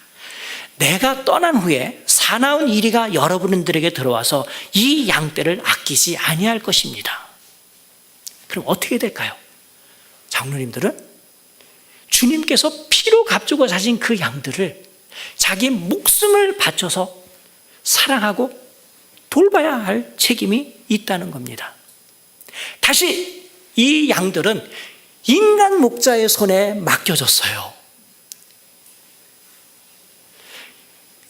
내가 떠난 후에 사나운 이리가 여러분들에게 들어와서 이 양떼를 아끼지 아니할 것입니다. 그럼 어떻게 될까요? 장로님들은 주님께서 피로 값주고 사신 그 양들을 자기 목숨을 바쳐서 사랑하고 돌봐야 할 책임이 있다는 겁니다. 다시 이 양들은 인간 목자의 손에 맡겨졌어요.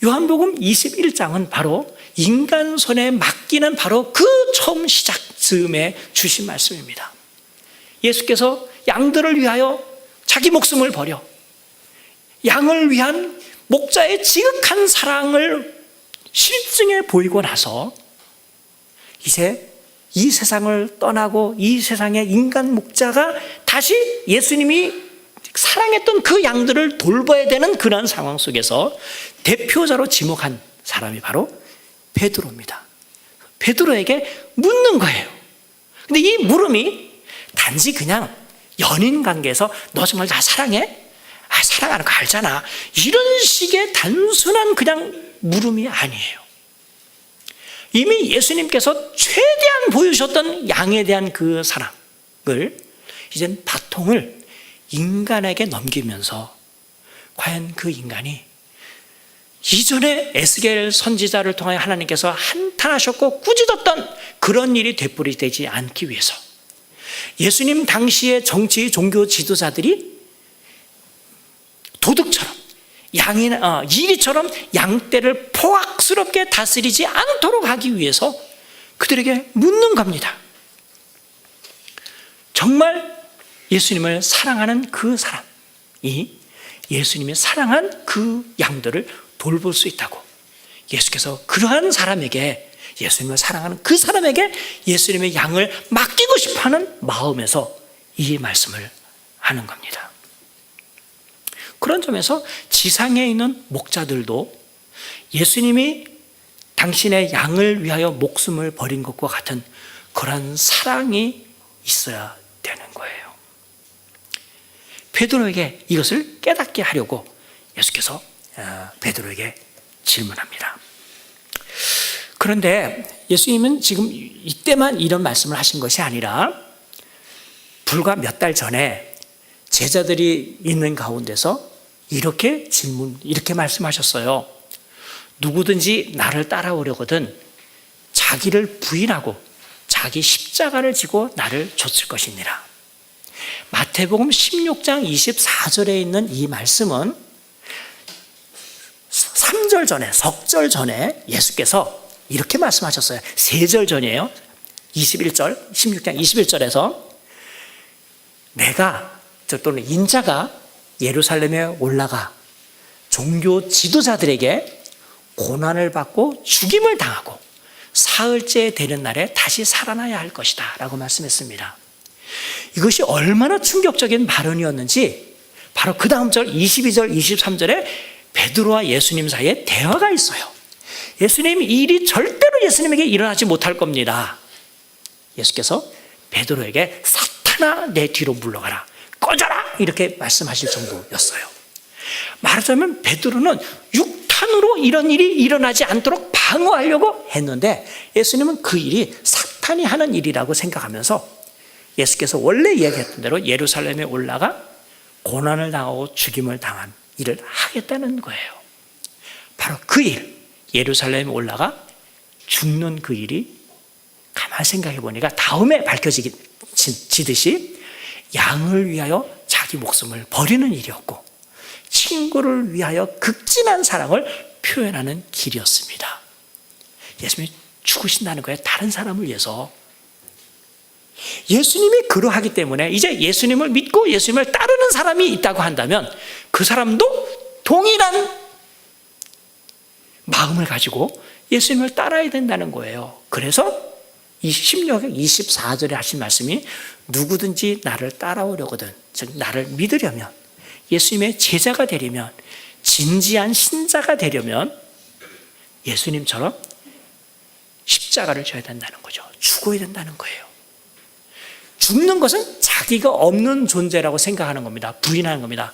요한복음 21장은 바로 인간 손에 맡기는 바로 그 처음 시작 즈음에 주신 말씀입니다. 예수께서 양들을 위하여 자기 목숨을 버려 양을 위한 목자의 지극한 사랑을 실증해 보이고 나서 이제 이 세상을 떠나고 이 세상의 인간 목자가 다시 예수님이 사랑했던 그 양들을 돌봐야 되는 그런 상황 속에서 대표자로 지목한 사람이 바로 베드로입니다. 베드로에게 묻는 거예요. 근데 이 물음이 단지 그냥 연인 관계에서 너 정말 나 사랑해? 사랑하는 거 알잖아. 이런 식의 단순한 그냥 물음이 아니에요. 이미 예수님께서 최대한 보여주셨던 양에 대한 그 사랑을 이젠 바통을 인간에게 넘기면서 과연 그 인간이 이전에 에스겔 선지자를 통하여 하나님께서 한탄하셨고 꾸짖었던 그런 일이 되풀이되지 않기 위해서 예수님 당시의 정치 종교 지도자들이 도둑처럼 이리처럼 양떼를 포악스럽게 다스리지 않도록 하기 위해서 그들에게 묻는 겁니다. 정말 예수님을 사랑하는 그 사람이 예수님이 사랑한 그 양들을 돌볼 수 있다고 예수께서 그러한 사람에게 예수님을 사랑하는 그 사람에게 예수님의 양을 맡기고 싶어하는 마음에서 이 말씀을 하는 겁니다. 그런 점에서 지상에 있는 목자들도 예수님이 당신의 양을 위하여 목숨을 버린 것과 같은 그런 사랑이 있어야 되는 거예요. 베드로에게 이것을 깨닫게 하려고 예수께서 베드로에게 질문합니다. 그런데 예수님은 지금 이때만 이런 말씀을 하신 것이 아니라 불과 몇 달 전에 제자들이 있는 가운데서 이렇게 말씀하셨어요. 누구든지 나를 따라오려거든 자기를 부인하고 자기 십자가를 지고 나를 좇을 것이니라. 마태복음 16장 24절에 있는 이 말씀은 3절 전에 석절 전에 예수께서 이렇게 말씀하셨어요. 3절 전이에요. 21절 16장 21절에서 내가 또는 인자가 예루살렘에 올라가 종교 지도자들에게 고난을 받고 죽임을 당하고 사흘째 되는 날에 다시 살아나야 할 것이다 라고 말씀했습니다. 이것이 얼마나 충격적인 발언이었는지 바로 그 다음 절 22절 23절에 베드로와 예수님 사이에 대화가 있어요. 예수님 이 일이 절대로 예수님에게 일어나지 못할 겁니다. 예수께서 베드로에게 사탄아 내 뒤로 물러가라 꺼져라 이렇게 말씀하실 정도였어요. 말하자면 베드로는 육탄으로 이런 일이 일어나지 않도록 방어하려고 했는데 예수님은 그 일이 사탄이 하는 일이라고 생각하면서 예수께서 원래 이야기했던 대로 예루살렘에 올라가 고난을 당하고 죽임을 당한 일을 하겠다는 거예요. 바로 그 일, 예루살렘에 올라가 죽는 그 일이 가만히 생각해 보니까 다음에 밝혀지듯이 양을 위하여 자기 목숨을 버리는 일이었고 친구를 위하여 극진한 사랑을 표현하는 길이었습니다. 예수님이 죽으신다는 거예요. 다른 사람을 위해서. 예수님이 그러하기 때문에 이제 예수님을 믿고 예수님을 따르는 사람이 있다고 한다면 그 사람도 동일한 마음을 가지고 예수님을 따라야 된다는 거예요. 그래서 이 16장 24절에 하신 말씀이 누구든지 나를 따라오려거든, 즉 나를 믿으려면, 예수님의 제자가 되려면, 진지한 신자가 되려면 예수님처럼 십자가를 져야 된다는 거죠. 죽어야 된다는 거예요. 죽는 것은 자기가 없는 존재라고 생각하는 겁니다. 부인하는 겁니다.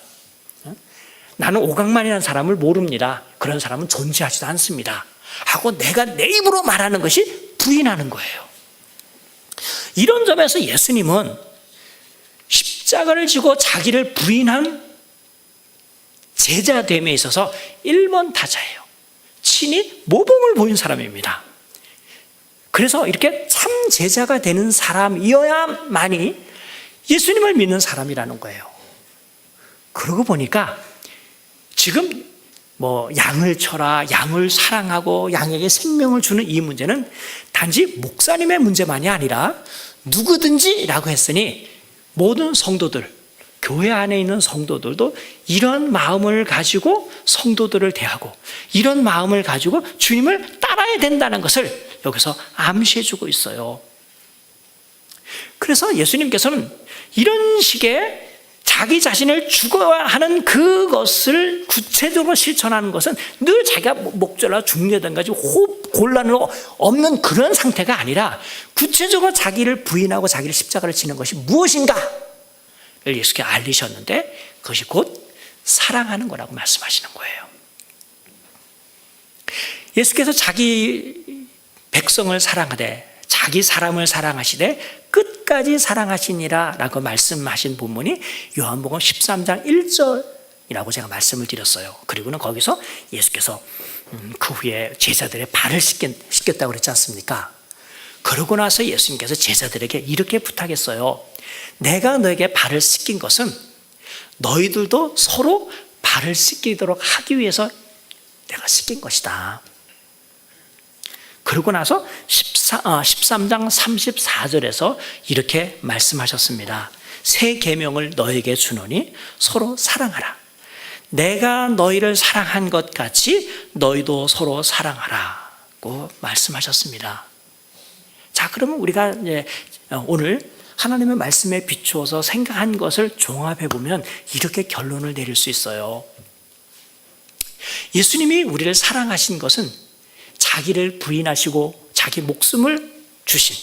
나는 오각만이라는 사람을 모릅니다. 그런 사람은 존재하지도 않습니다. 하고 내가 내 입으로 말하는 것이 부인하는 거예요. 이런 점에서 예수님은 십자가를 지고 자기를 부인한 제자됨에 있어서 1번 타자예요. 친히 모범을 보인 사람입니다. 그래서 이렇게 참 제자가 되는 사람이어야만이 예수님을 믿는 사람이라는 거예요. 그러고 보니까 지금 양을 쳐라, 양을 사랑하고 양에게 생명을 주는 이 문제는 단지 목사님의 문제만이 아니라 누구든지라고 했으니 모든 성도들, 교회 안에 있는 성도들도 이런 마음을 가지고 성도들을 대하고 이런 마음을 가지고 주님을 따라야 된다는 것을 여기서 암시해 주고 있어요. 그래서 예수님께서는 이런 식의 자기 자신을 죽어야 하는 그것을 구체적으로 실천하는 것은 늘 자기가 목졸라 죽는다든가 곤란은 없는 그런 상태가 아니라 구체적으로 자기를 부인하고 자기를 십자가를 지는 것이 무엇인가를 예수께 알리셨는데 그것이 곧 사랑하는 거라고 말씀하시는 거예요. 예수께서 자기 백성을 사랑하되 자기 사람을 사랑하시되 끝까지 사랑하시니라 라고 말씀하신 본문이 요한복음 13장 1절이라고 제가 말씀을 드렸어요. 그리고는 거기서 예수께서 그 후에 제자들의 발을 씻겼다고 그랬지 않습니까? 그러고 나서 예수님께서 제자들에게 이렇게 부탁했어요. 내가 너에게 발을 씻긴 것은 너희들도 서로 발을 씻기도록 하기 위해서 내가 씻긴 것이다. 그러고 나서 13장 34절에서 이렇게 말씀하셨습니다. 새 계명을 너에게 주노니 서로 사랑하라. 내가 너희를 사랑한 것 같이 너희도 서로 사랑하라고 말씀하셨습니다. 자, 그러면 우리가 이제 오늘 하나님의 말씀에 비추어서 생각한 것을 종합해 보면 이렇게 결론을 내릴 수 있어요. 예수님이 우리를 사랑하신 것은 자기를 부인하시고 자기 목숨을 주신,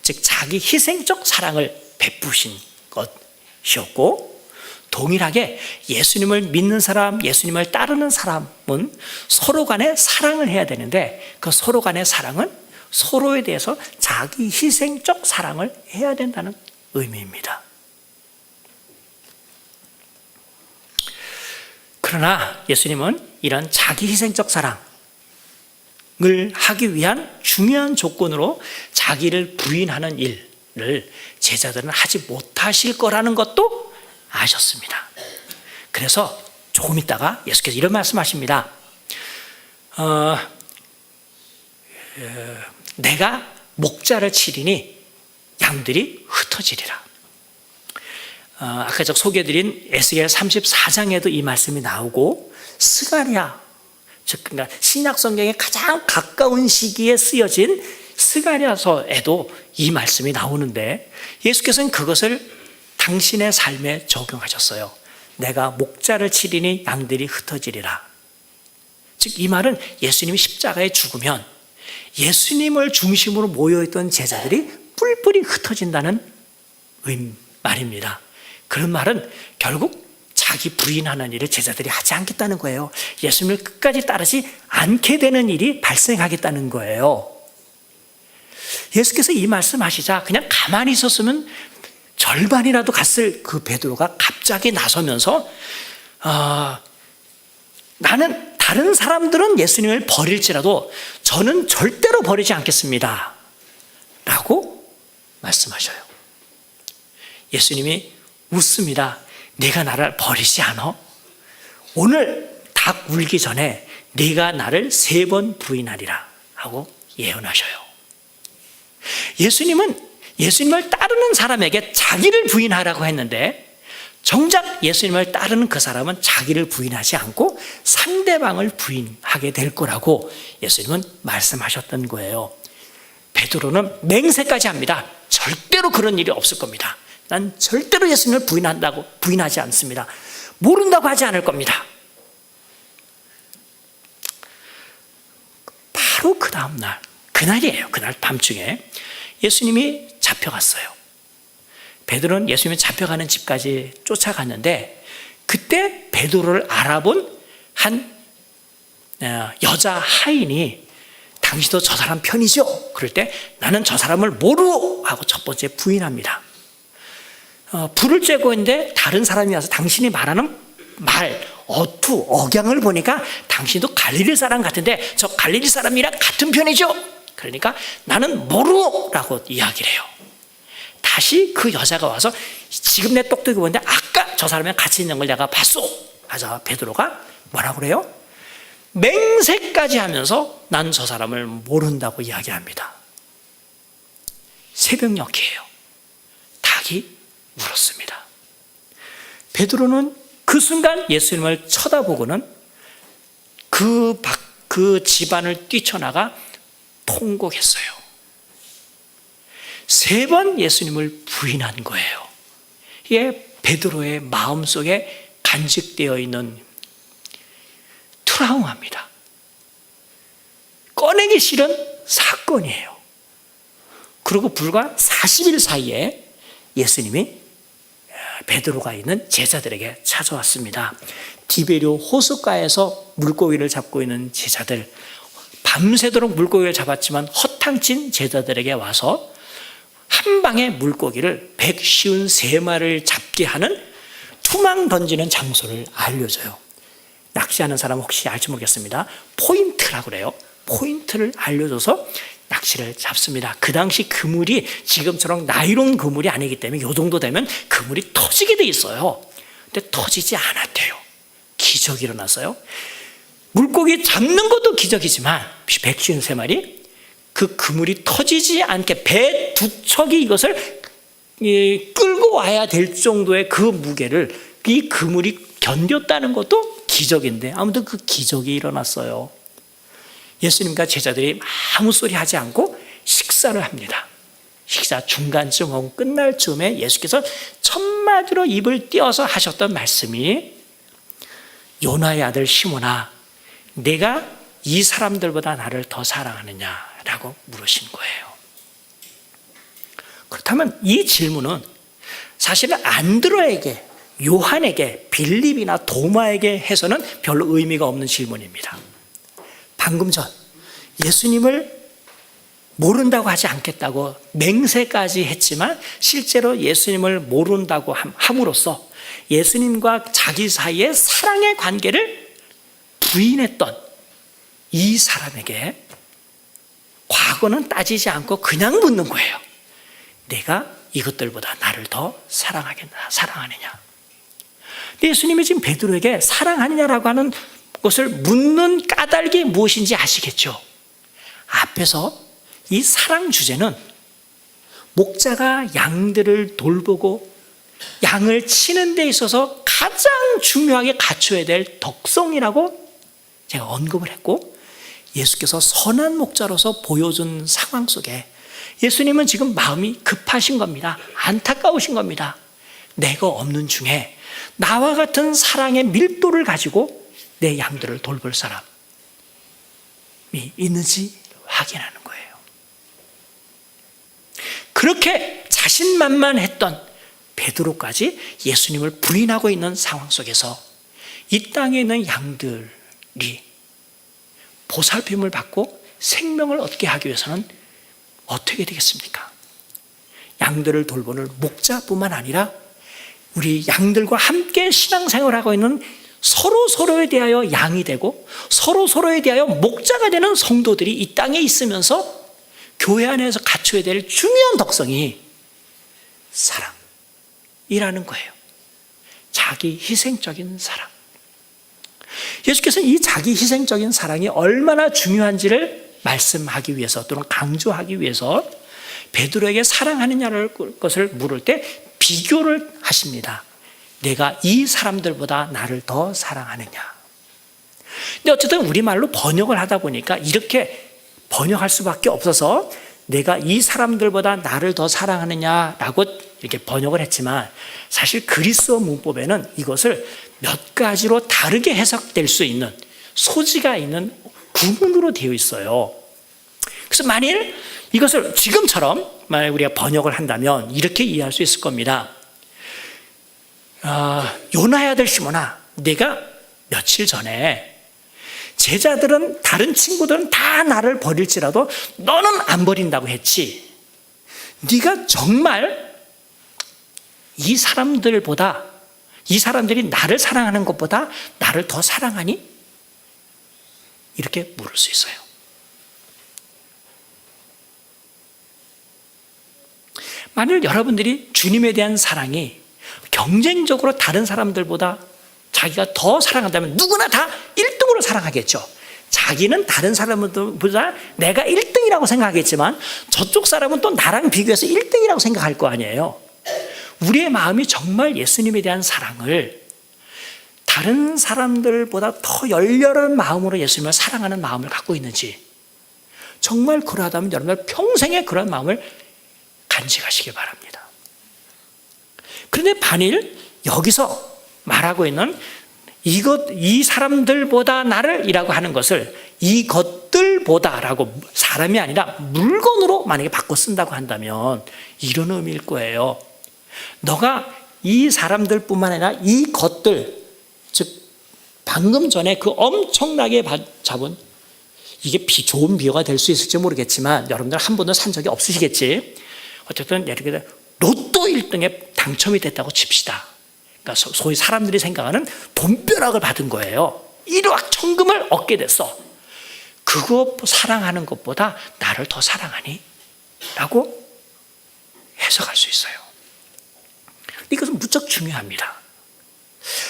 즉 자기 희생적 사랑을 베푸신 것이었고, 동일하게 예수님을 믿는 사람, 예수님을 따르는 사람은 서로 간에 사랑을 해야 되는데 그 서로 간의 사랑은 서로에 대해서 자기 희생적 사랑을 해야 된다는 의미입니다. 그러나 예수님은 이런 자기 희생적 사랑을 하기 위한 중요한 조건으로 자기를 부인하는 일을 제자들은 하지 못하실 거라는 것도 아셨습니다. 그래서 조금 있다가 예수께서 이런 말씀하십니다. 내가 목자를 치리니 양들이 흩어지리라. 아까 제가 소개해드린 에스겔 34장에도 이 말씀이 나오고, 스가랴, 즉 그러니까 신약 성경에 가장 가까운 시기에 쓰여진 스가랴서에도 이 말씀이 나오는데 예수께서는 그것을 당신의 삶에 적용하셨어요. 내가 목자를 치리니 양들이 흩어지리라. 즉 이 말은 예수님이 십자가에 죽으면 예수님을 중심으로 모여있던 제자들이 뿔뿔이 흩어진다는 말입니다. 그런 말은 결국 자기 부인하는 일을 제자들이 하지 않겠다는 거예요. 예수님을 끝까지 따르지 않게 되는 일이 발생하겠다는 거예요. 예수께서 이 말씀하시자 그냥 가만히 있었으면 절반이라도 갔을 그 베드로가 갑자기 나서면서 나는 다른 사람들은 예수님을 버릴지라도 저는 절대로 버리지 않겠습니다 라고 말씀하셔요. 예수님이 웃습니다. 네가 나를 버리지 않아? 오늘 닭 울기 전에 네가 나를 3번 부인하리라 하고 예언하셔요. 예수님은 예수님을 따르는 사람에게 자기를 부인하라고 했는데 정작 예수님을 따르는 그 사람은 자기를 부인하지 않고 상대방을 부인하게 될 거라고 예수님은 말씀하셨던 거예요. 베드로는 맹세까지 합니다. 절대로 그런 일이 없을 겁니다. 난 절대로 예수님을 부인하지 않습니다. 모른다고 하지 않을 겁니다. 바로 그 다음 날, 그날이에요. 그날 밤중에 예수님이 잡혀갔어요. 베드로는 예수님이 잡혀가는 집까지 쫓아갔는데 그때 베드로를 알아본 한 여자 하인이 당신도 저 사람 편이죠? 그럴 때 나는 저 사람을 모르고 하고 첫 번째 부인합니다. 불을 쬐고 있는데 다른 사람이 와서 당신이 말하는 말, 억양을 보니까 당신도 갈릴리 사람 같은데 저 갈릴리 사람이랑 같은 편이죠? 그러니까 나는 모르라고 이야기를 해요. 다시 그 여자가 와서 지금 내 똑똑히 보는데 아까 저 사람이랑 같이 있는 걸 내가 봤어. 하자 베드로가 뭐라고 그래요? 맹세까지 하면서 난 저 사람을 모른다고 이야기합니다. 새벽녘이에요. 닭이 울었습니다. 베드로는 그 순간 예수님을 쳐다보고는 그 집안을 뛰쳐나가 통곡했어요. 3번 예수님을 부인한 거예요. 이게 베드로의 마음속에 간직되어 있는 트라우마입니다. 꺼내기 싫은 사건이에요. 그리고 불과 40일 사이에 예수님이 베드로가 있는 제자들에게 찾아왔습니다. 디베리오 호숫가에서 물고기를 잡고 있는 제자들, 밤새도록 물고기를 잡았지만 허탕친 제자들에게 와서 한 방에 물고기를 153마리를 잡게 하는 투망 던지는 장소를 알려줘요. 낚시하는 사람 혹시 알지 모르겠습니다. 포인트라고 그래요. 포인트를 알려줘서 낚시를 잡습니다. 그 당시 그물이 지금처럼 나이론 그물이 아니기 때문에 이 정도 되면 그물이 터지게 돼 있어요. 근데 터지지 않았대요. 기적이 일어났어요. 물고기 잡는 것도 기적이지만 153마리 그 그물이 터지지 않게 배 2척이 이것을 끌고 와야 될 정도의 그 무게를 이 그물이 견뎠다는 것도 기적인데 아무튼 그 기적이 일어났어요. 예수님과 제자들이 아무 소리 하지 않고 식사를 합니다. 식사 중간쯤 하고 끝날 즈음에 예수께서 첫마디로 입을 띄어서 하셨던 말씀이 요나의 아들 시몬아 내가 이 사람들보다 나를 더 사랑하느냐라고 물으신 거예요. 그렇다면 이 질문은 사실은 안드로에게, 요한에게, 빌립이나 도마에게 해서는 별로 의미가 없는 질문입니다. 방금 전 예수님을 모른다고 하지 않겠다고 맹세까지 했지만 실제로 예수님을 모른다고 함으로써 예수님과 자기 사이의 사랑의 관계를 부인했던 이 사람에게 과거는 따지지 않고 그냥 묻는 거예요. 내가 이것들보다 나를 더 사랑하느냐. 예수님이 지금 베드로에게 사랑하느냐라고 하는 것을 묻는 까닭이 무엇인지 아시겠죠? 앞에서 이 사랑 주제는 목자가 양들을 돌보고 양을 치는 데 있어서 가장 중요하게 갖춰야 될 덕성이라고 제가 언급을 했고 예수께서 선한 목자로서 보여준 상황 속에 예수님은 지금 마음이 급하신 겁니다. 안타까우신 겁니다. 내가 없는 중에 나와 같은 사랑의 밀도를 가지고 내 양들을 돌볼 사람이 있는지 확인하는 거예요. 그렇게 자신만만했던 베드로까지 예수님을 부인하고 있는 상황 속에서 이 땅에 있는 양들이 보살핌을 받고 생명을 얻게 하기 위해서는 어떻게 되겠습니까? 양들을 돌보는 목자뿐만 아니라 우리 양들과 함께 신앙생활을 하고 있는 서로에 대하여 양이 되고 서로에 대하여 목자가 되는 성도들이 이 땅에 있으면서 교회 안에서 갖춰야 될 중요한 덕성이 사랑이라는 거예요. 자기 희생적인 사랑. 예수께서는 이 자기 희생적인 사랑이 얼마나 중요한지를 말씀하기 위해서 또는 강조하기 위해서 베드로에게 사랑하느냐를 것을 물을 때 비교를 하십니다. 내가 이 사람들보다 나를 더 사랑하느냐. 근데 어쨌든 우리말로 번역을 하다 보니까 이렇게 번역할 수밖에 없어서 내가 이 사람들보다 나를 더 사랑하느냐라고 이렇게 번역을 했지만 사실 그리스어 문법에는 이것을 몇 가지로 다르게 해석될 수 있는 소지가 있는 구문으로 되어 있어요. 그래서 만일 이것을 지금처럼 만약 우리가 번역을 한다면 이렇게 이해할 수 있을 겁니다. 요나의 아들 시몬아, 내가 며칠 전에 제자들은 다른 친구들은 다 나를 버릴지라도 너는 안 버린다고 했지. 네가 정말 이 사람들이 나를 사랑하는 것보다 나를 더 사랑하니? 이렇게 물을 수 있어요. 만일 여러분들이 주님에 대한 사랑이 경쟁적으로 다른 사람들보다 자기가 더 사랑한다면 누구나 다 1등으로 사랑하겠죠. 자기는 다른 사람들보다 내가 1등이라고 생각하겠지만 저쪽 사람은 또 나랑 비교해서 1등이라고 생각할 거 아니에요. 우리의 마음이 정말 예수님에 대한 사랑을 다른 사람들보다 더 열렬한 마음으로 예수님을 사랑하는 마음을 갖고 있는지, 정말 그러하다면 여러분들 평생에 그런 마음을 간직하시기 바랍니다. 그런데 만일 여기서 말하고 있는 이 사람들보다 나를 이라고 하는 것을 이것들보다라고 사람이 아니라 물건으로 만약에 바꿔 쓴다고 한다면 이런 의미일 거예요. 너가 이 사람들뿐만 아니라 이 것들, 즉 방금 전에 그 엄청나게 잡은, 이게 좋은 비유가 될 수 있을지 모르겠지만 여러분들 한 번도 산 적이 없으시겠지. 어쨌든 예를 들어 로또 1등에 당첨이 됐다고 칩시다. 그러니까 소위 사람들이 생각하는 돈벼락을 받은 거예요. 1억 천금을 얻게 됐어. 그거 사랑하는 것보다 나를 더 사랑하니? 라고 해석할 수 있어요. 이것은 무척 중요합니다.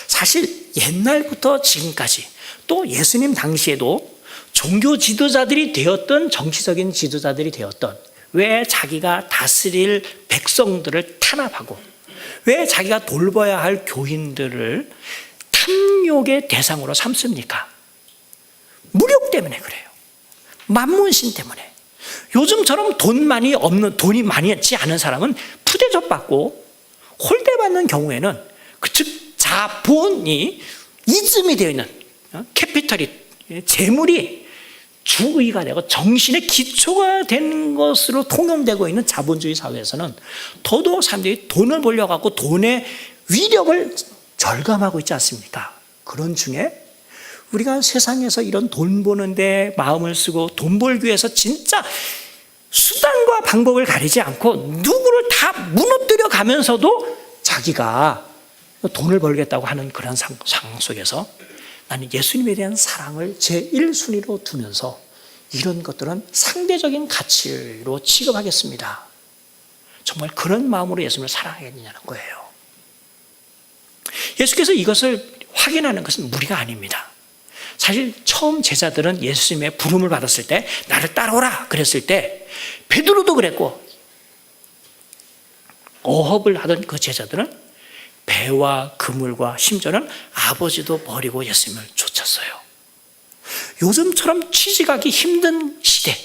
사실 옛날부터 지금까지 또 예수님 당시에도 종교 지도자들이 되었던, 정치적인 지도자들이 되었던, 왜 자기가 다스릴 백성들을 탄압하고 왜 자기가 돌봐야 할 교인들을 탐욕의 대상으로 삼습니까? 무력 때문에 그래요. 만문신 때문에. 요즘처럼 돈이 많이 있지 않은 사람은 푸대접 받고 홀대받는 경우에는 즉 자본이 이즘이 되어 있는 캐피털이, 재물이 주의가 되고 정신의 기초가 된 것으로 통용되고 있는 자본주의 사회에서는 더더욱 사람들이 돈을 벌려고 하고 돈의 위력을 절감하고 있지 않습니까? 그런 중에 우리가 세상에서 이런 돈 버는데 마음을 쓰고 돈 벌기 위해서 진짜 수단과 방법을 가리지 않고 누구를 다 무너뜨려 가면서도 자기가 돈을 벌겠다고 하는 그런 상황 속에서 나는 예수님에 대한 사랑을 제1순위로 두면서 이런 것들은 상대적인 가치로 취급하겠습니다. 정말 그런 마음으로 예수님을 사랑하겠느냐는 거예요. 예수께서 이것을 확인하는 것은 무리가 아닙니다. 사실 처음 제자들은 예수님의 부름을 받았을 때 나를 따라오라 그랬을 때 베드로도 그랬고 어업을 하던 그 제자들은 배와 그물과 심지어는 아버지도 버리고 예수님을 쫓았어요. 요즘처럼 취직하기 힘든 시대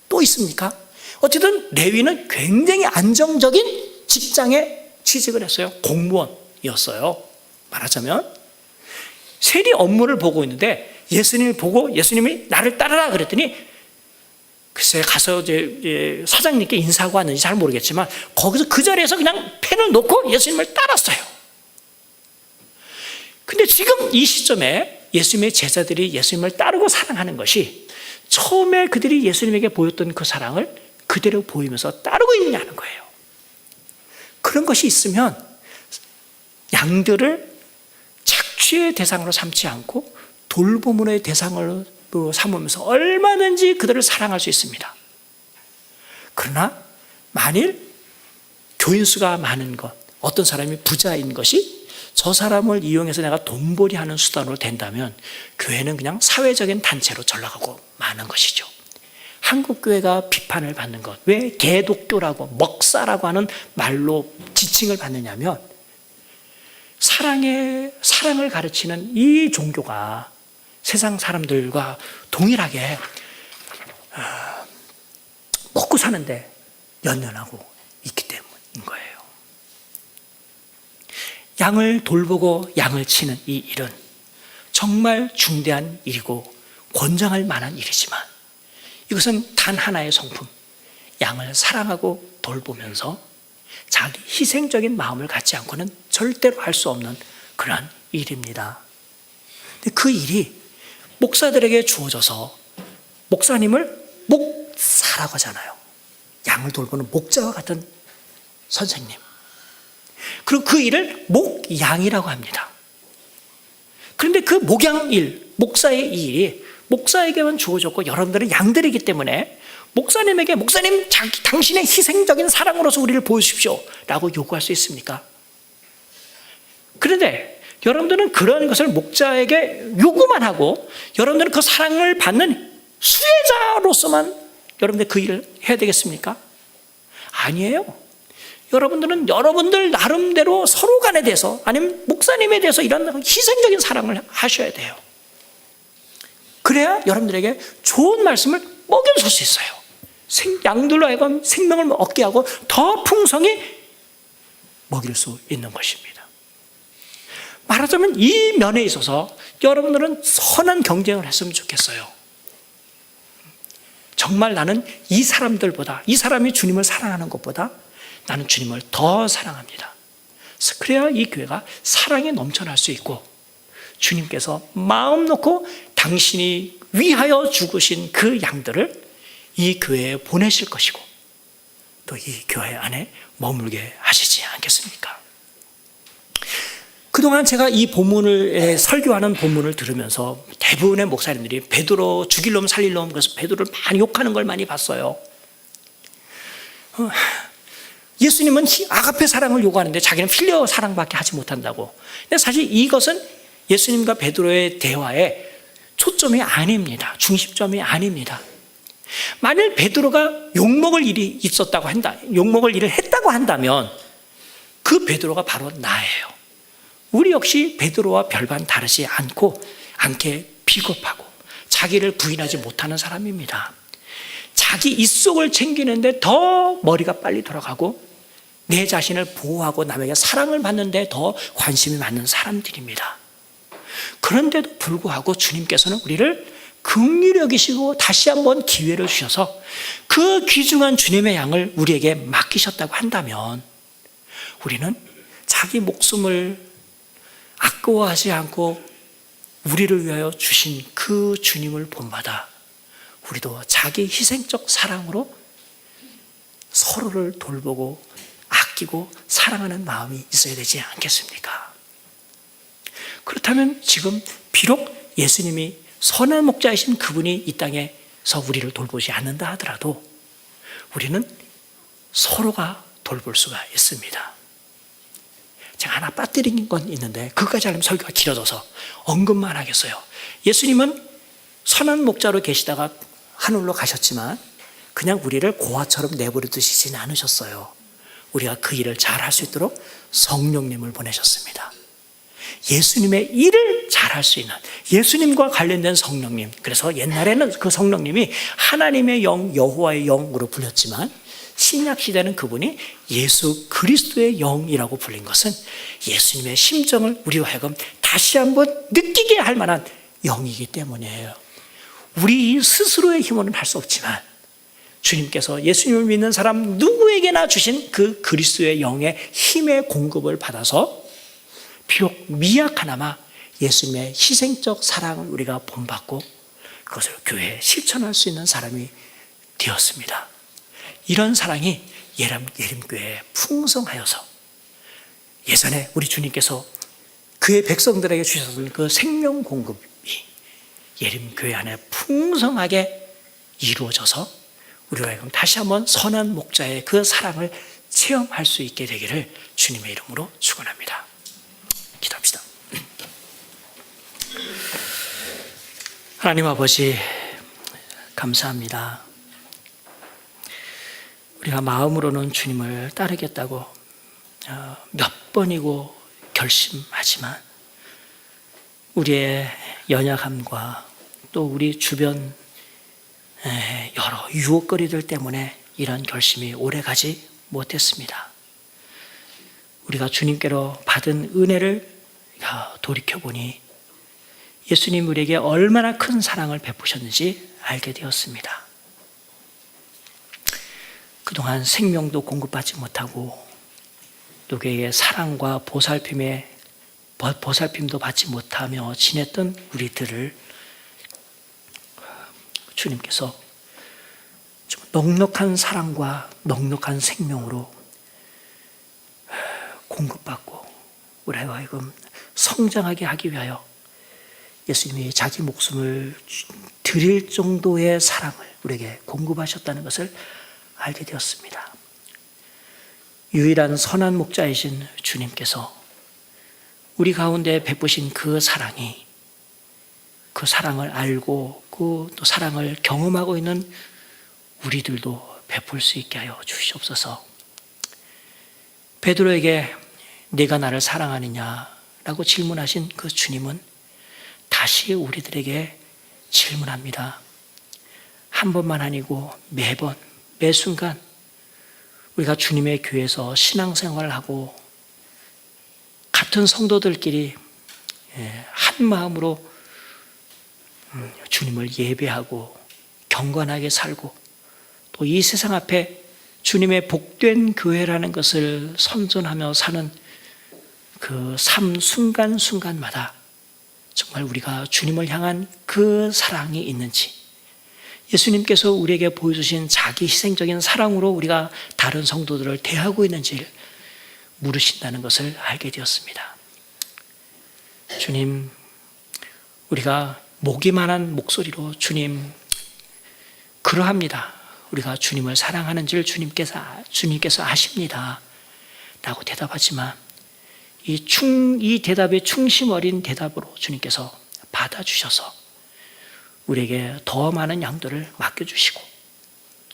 또 있습니까? 어쨌든 레위는 굉장히 안정적인 직장에 취직을 했어요. 공무원이었어요. 말하자면 세리 업무를 보고 있는데 예수님을 보고 예수님이 나를 따르라 그랬더니 글쎄 가서 이제 사장님께 인사하고 왔는지 잘 모르겠지만 거기서 그 자리에서 그냥 펜을 놓고 예수님을 따랐어요. 근데 지금 이 시점에 예수님의 제자들이 예수님을 따르고 사랑하는 것이 처음에 그들이 예수님에게 보였던 그 사랑을 그대로 보이면서 따르고 있느냐는 거예요. 그런 것이 있으면 양들을 착취의 대상으로 삼지 않고 돌보문의 대상으로 삼으면서 얼마든지 그들을 사랑할 수 있습니다. 그러나 만일 교인 수가 많은 것, 어떤 사람이 부자인 것이 저 사람을 이용해서 내가 돈벌이 하는 수단으로 된다면 교회는 그냥 사회적인 단체로 전락하고 마는 것이죠. 한국교회가 비판을 받는 것, 왜 개독교라고 먹사라고 하는 말로 지칭을 받느냐면 사랑을 가르치는 이 종교가 세상 사람들과 동일하게 먹고 사는데 연연하고 있기 때문인 거예요. 양을 돌보고 양을 치는 이 일은 정말 중대한 일이고 권장할 만한 일이지만 이것은 단 하나의 성품, 양을 사랑하고 돌보면서 자기 희생적인 마음을 갖지 않고는 절대로 할 수 없는 그러한 일입니다. 근데 그 일이 목사들에게 주어져서 목사님을 목사라고 하잖아요. 양을 돌보는 목자와 같은 선생님. 그리고 그 일을 목양이라고 합니다. 그런데 그 목양일, 목사의 이 일이 목사에게만 주어졌고 여러분들은 양들이기 때문에 목사님에게 목사님 당신의 희생적인 사랑으로서 우리를 보여주십시오 라고 요구할 수 있습니까? 그런데 여러분들은 그런 것을 목자에게 요구만 하고 여러분들은 그 사랑을 받는 수혜자로서만 여러분들 그 일을 해야 되겠습니까? 아니에요. 여러분들은 여러분들 나름대로 서로 간에 대해서 아니면 목사님에 대해서 이런 희생적인 사랑을 하셔야 돼요. 그래야 여러분들에게 좋은 말씀을 먹여줄 수 있어요. 양들로 하여금 생명을 얻게 하고 더 풍성히 먹일 수 있는 것입니다. 말하자면 이 면에 있어서 여러분들은 선한 경쟁을 했으면 좋겠어요. 정말 나는 이 사람들보다, 이 사람이 주님을 사랑하는 것보다 나는 주님을 더 사랑합니다. 그래야 이 교회가 사랑에 넘쳐날 수 있고 주님께서 마음 놓고 당신이 위하여 죽으신 그 양들을 이 교회에 보내실 것이고 또 이 교회 안에 머물게 하시지 않겠습니까? 그동안 제가 이 본문을 설교하는 본문을 들으면서 대부분의 목사님들이 베드로 죽일 놈 살릴 놈 그래서 베드로를 많이 욕하는 걸 많이 봤어요. 예수님은 아가페 사랑을 요구하는데 자기는 필리오 사랑밖에 하지 못한다고. 근데 사실 이것은 예수님과 베드로의 대화의 초점이 아닙니다. 중심점이 아닙니다. 만일 베드로가 욕먹을 일이 있었다고 한다, 욕먹을 일을 했다고 한다면 그 베드로가 바로 나예요. 우리 역시 베드로와 별반 다르지 않게 비겁하고 자기를 부인하지 못하는 사람입니다. 자기 입속을 챙기는데 더 머리가 빨리 돌아가고 내 자신을 보호하고 남에게 사랑을 받는데 더 관심이 많은 사람들입니다. 그런데도 불구하고 주님께서는 우리를 긍휼히 여기시고 다시 한번 기회를 주셔서 그 귀중한 주님의 양을 우리에게 맡기셨다고 한다면 우리는 자기 목숨을 아까워하지 않고 우리를 위하여 주신 그 주님을 본받아 우리도 자기 희생적 사랑으로 서로를 돌보고 아끼고 사랑하는 마음이 있어야 되지 않겠습니까? 그렇다면 지금 비록 예수님이 선한 목자이신 그분이 이 땅에서 우리를 돌보지 않는다 하더라도 우리는 서로가 돌볼 수가 있습니다. 제가 하나 빠뜨린 건 있는데 그것까지 하려면 설교가 길어져서 언급만 하겠어요. 예수님은 선한 목자로 계시다가 하늘로 가셨지만 그냥 우리를 고아처럼 내버려 두시지는 않으셨어요. 우리가 그 일을 잘 할 수 있도록 성령님을 보내셨습니다. 예수님의 일을 잘 할 수 있는 예수님과 관련된 성령님. 그래서 옛날에는 그 성령님이 하나님의 영, 여호와의 영으로 불렸지만 신약 시대는 그분이 예수 그리스도의 영이라고 불린 것은 예수님의 심정을 우리와 하여금 다시 한번 느끼게 할 만한 영이기 때문이에요. 우리 스스로의 힘으로는 할 수 없지만 주님께서 예수님을 믿는 사람 누구에게나 주신 그 그리스도의 영의 힘의 공급을 받아서 비록 미약하나마 예수님의 희생적 사랑을 우리가 본받고 그것을 교회에 실천할 수 있는 사람이 되었습니다. 이런 사랑이 예림교회에 풍성하여서 예전에 우리 주님께서 그의 백성들에게 주셨던 그 생명 공급이 예림교회 안에 풍성하게 이루어져서 우리가 다시 한번 선한 목자의 그 사랑을 체험할 수 있게 되기를 주님의 이름으로 축원합니다. 기도합시다. 하나님 아버지 감사합니다. 우리가 마음으로는 주님을 따르겠다고 몇 번이고 결심하지만 우리의 연약함과 또 우리 주변 여러 유혹거리들 때문에 이런 결심이 오래가지 못했습니다. 우리가 주님께로 받은 은혜를 돌이켜보니 예수님 우리에게 얼마나 큰 사랑을 베푸셨는지 알게 되었습니다. 그동안 생명도 공급받지 못하고 누구에게 사랑과 보살핌도 받지 못하며 지냈던 우리들을 주님께서 좀 넉넉한 사랑과 넉넉한 생명으로 공급받고 우리와 하여금 성장하게 하기 위하여 예수님이 자기 목숨을 드릴 정도의 사랑을 우리에게 공급하셨다는 것을 알게 되었습니다. 유일한 선한 목자이신 주님께서 우리 가운데 베푸신 그 사랑이, 그 사랑을 알고 그 또 사랑을 경험하고 있는 우리들도 베풀 수 있게 하여 주시옵소서. 베드로에게 네가 나를 사랑하느냐라고 질문하신 그 주님은 다시 우리들에게 질문합니다. 한 번만 아니고 매번, 매 순간 우리가 주님의 교회에서 신앙생활을 하고 같은 성도들끼리 한 마음으로 주님을 예배하고 경건하게 살고 또 이 세상 앞에 주님의 복된 교회라는 것을 선전하며 사는 그 삶 순간순간마다 정말 우리가 주님을 향한 그 사랑이 있는지, 예수님께서 우리에게 보여주신 자기 희생적인 사랑으로 우리가 다른 성도들을 대하고 있는지를 물으신다는 것을 알게 되었습니다. 주님, 우리가 목이만한 목소리로 주님, 그러합니다. 우리가 주님을 사랑하는 줄 주님께서 아십니다. 라고 대답하지만 이 대답에 충심 어린 대답으로 주님께서 받아주셔서 우리에게 더 많은 양들을 맡겨주시고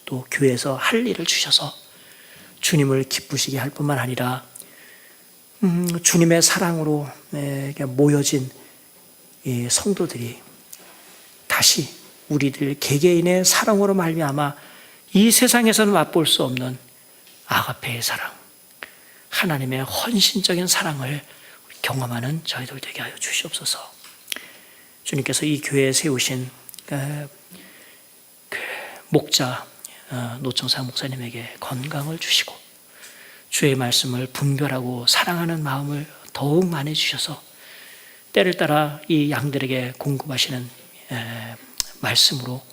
또 교회에서 할 일을 주셔서 주님을 기쁘시게 할 뿐만 아니라 주님의 사랑으로 모여진 이 성도들이 다시 우리들 개개인의 사랑으로 말미암아 이 세상에서는 맛볼 수 없는 아가페의 사랑, 하나님의 헌신적인 사랑을 경험하는 저희들 되게 하여 주시옵소서. 주님께서 이 교회에 세우신 목자 노청사 목사님에게 건강을 주시고 주의 말씀을 분별하고 사랑하는 마음을 더욱 많이 주셔서 때를 따라 이 양들에게 공급하시는 말씀으로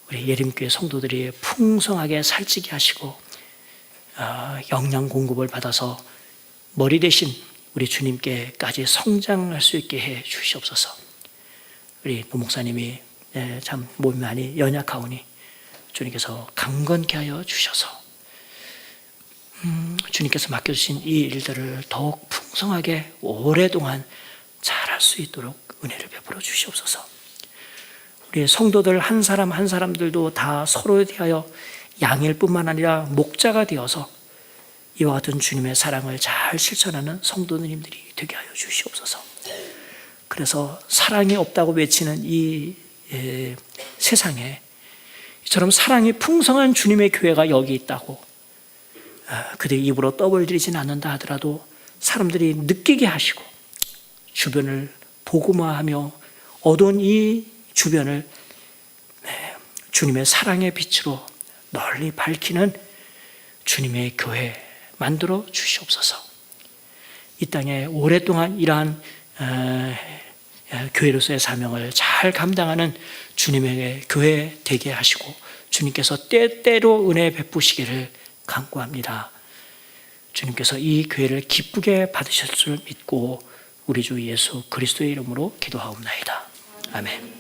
우리 예림교회 성도들이 풍성하게 살찌게 하시고 영양 공급을 받아서 머리 대신 우리 주님께까지 성장할 수 있게 해 주시옵소서. 우리 노 목사님이 참 몸이 많이 연약하오니 주님께서 강건케 하여 주셔서 주님께서 맡겨주신 이 일들을 더욱 풍성하게 오랫동안 잘할 수 있도록 은혜를 베풀어 주시옵소서. 우리 성도들 한 사람 한 사람들도 다 서로에 대하여 양일 뿐만 아니라 목자가 되어서 이와 같은 주님의 사랑을 잘 실천하는 성도님들이 되게 하여 주시옵소서. 그래서 사랑이 없다고 외치는 이 세상에 이처럼 사랑이 풍성한 주님의 교회가 여기 있다고 그들 입으로 떡을 들이진 않는다 하더라도 사람들이 느끼게 하시고 주변을 보고마하며 어두운 이 주변을 주님의 사랑의 빛으로 널리 밝히는 주님의 교회 만들어 주시옵소서. 이 땅에 오랫동안 이러한 교회로서의 사명을 잘 감당하는 주님의 교회 되게 하시고 주님께서 때때로 은혜 베푸시기를 간구합니다. 주님께서 이 교회를 기쁘게 받으실 줄 믿고 우리 주 예수 그리스도의 이름으로 기도하옵나이다. 아멘.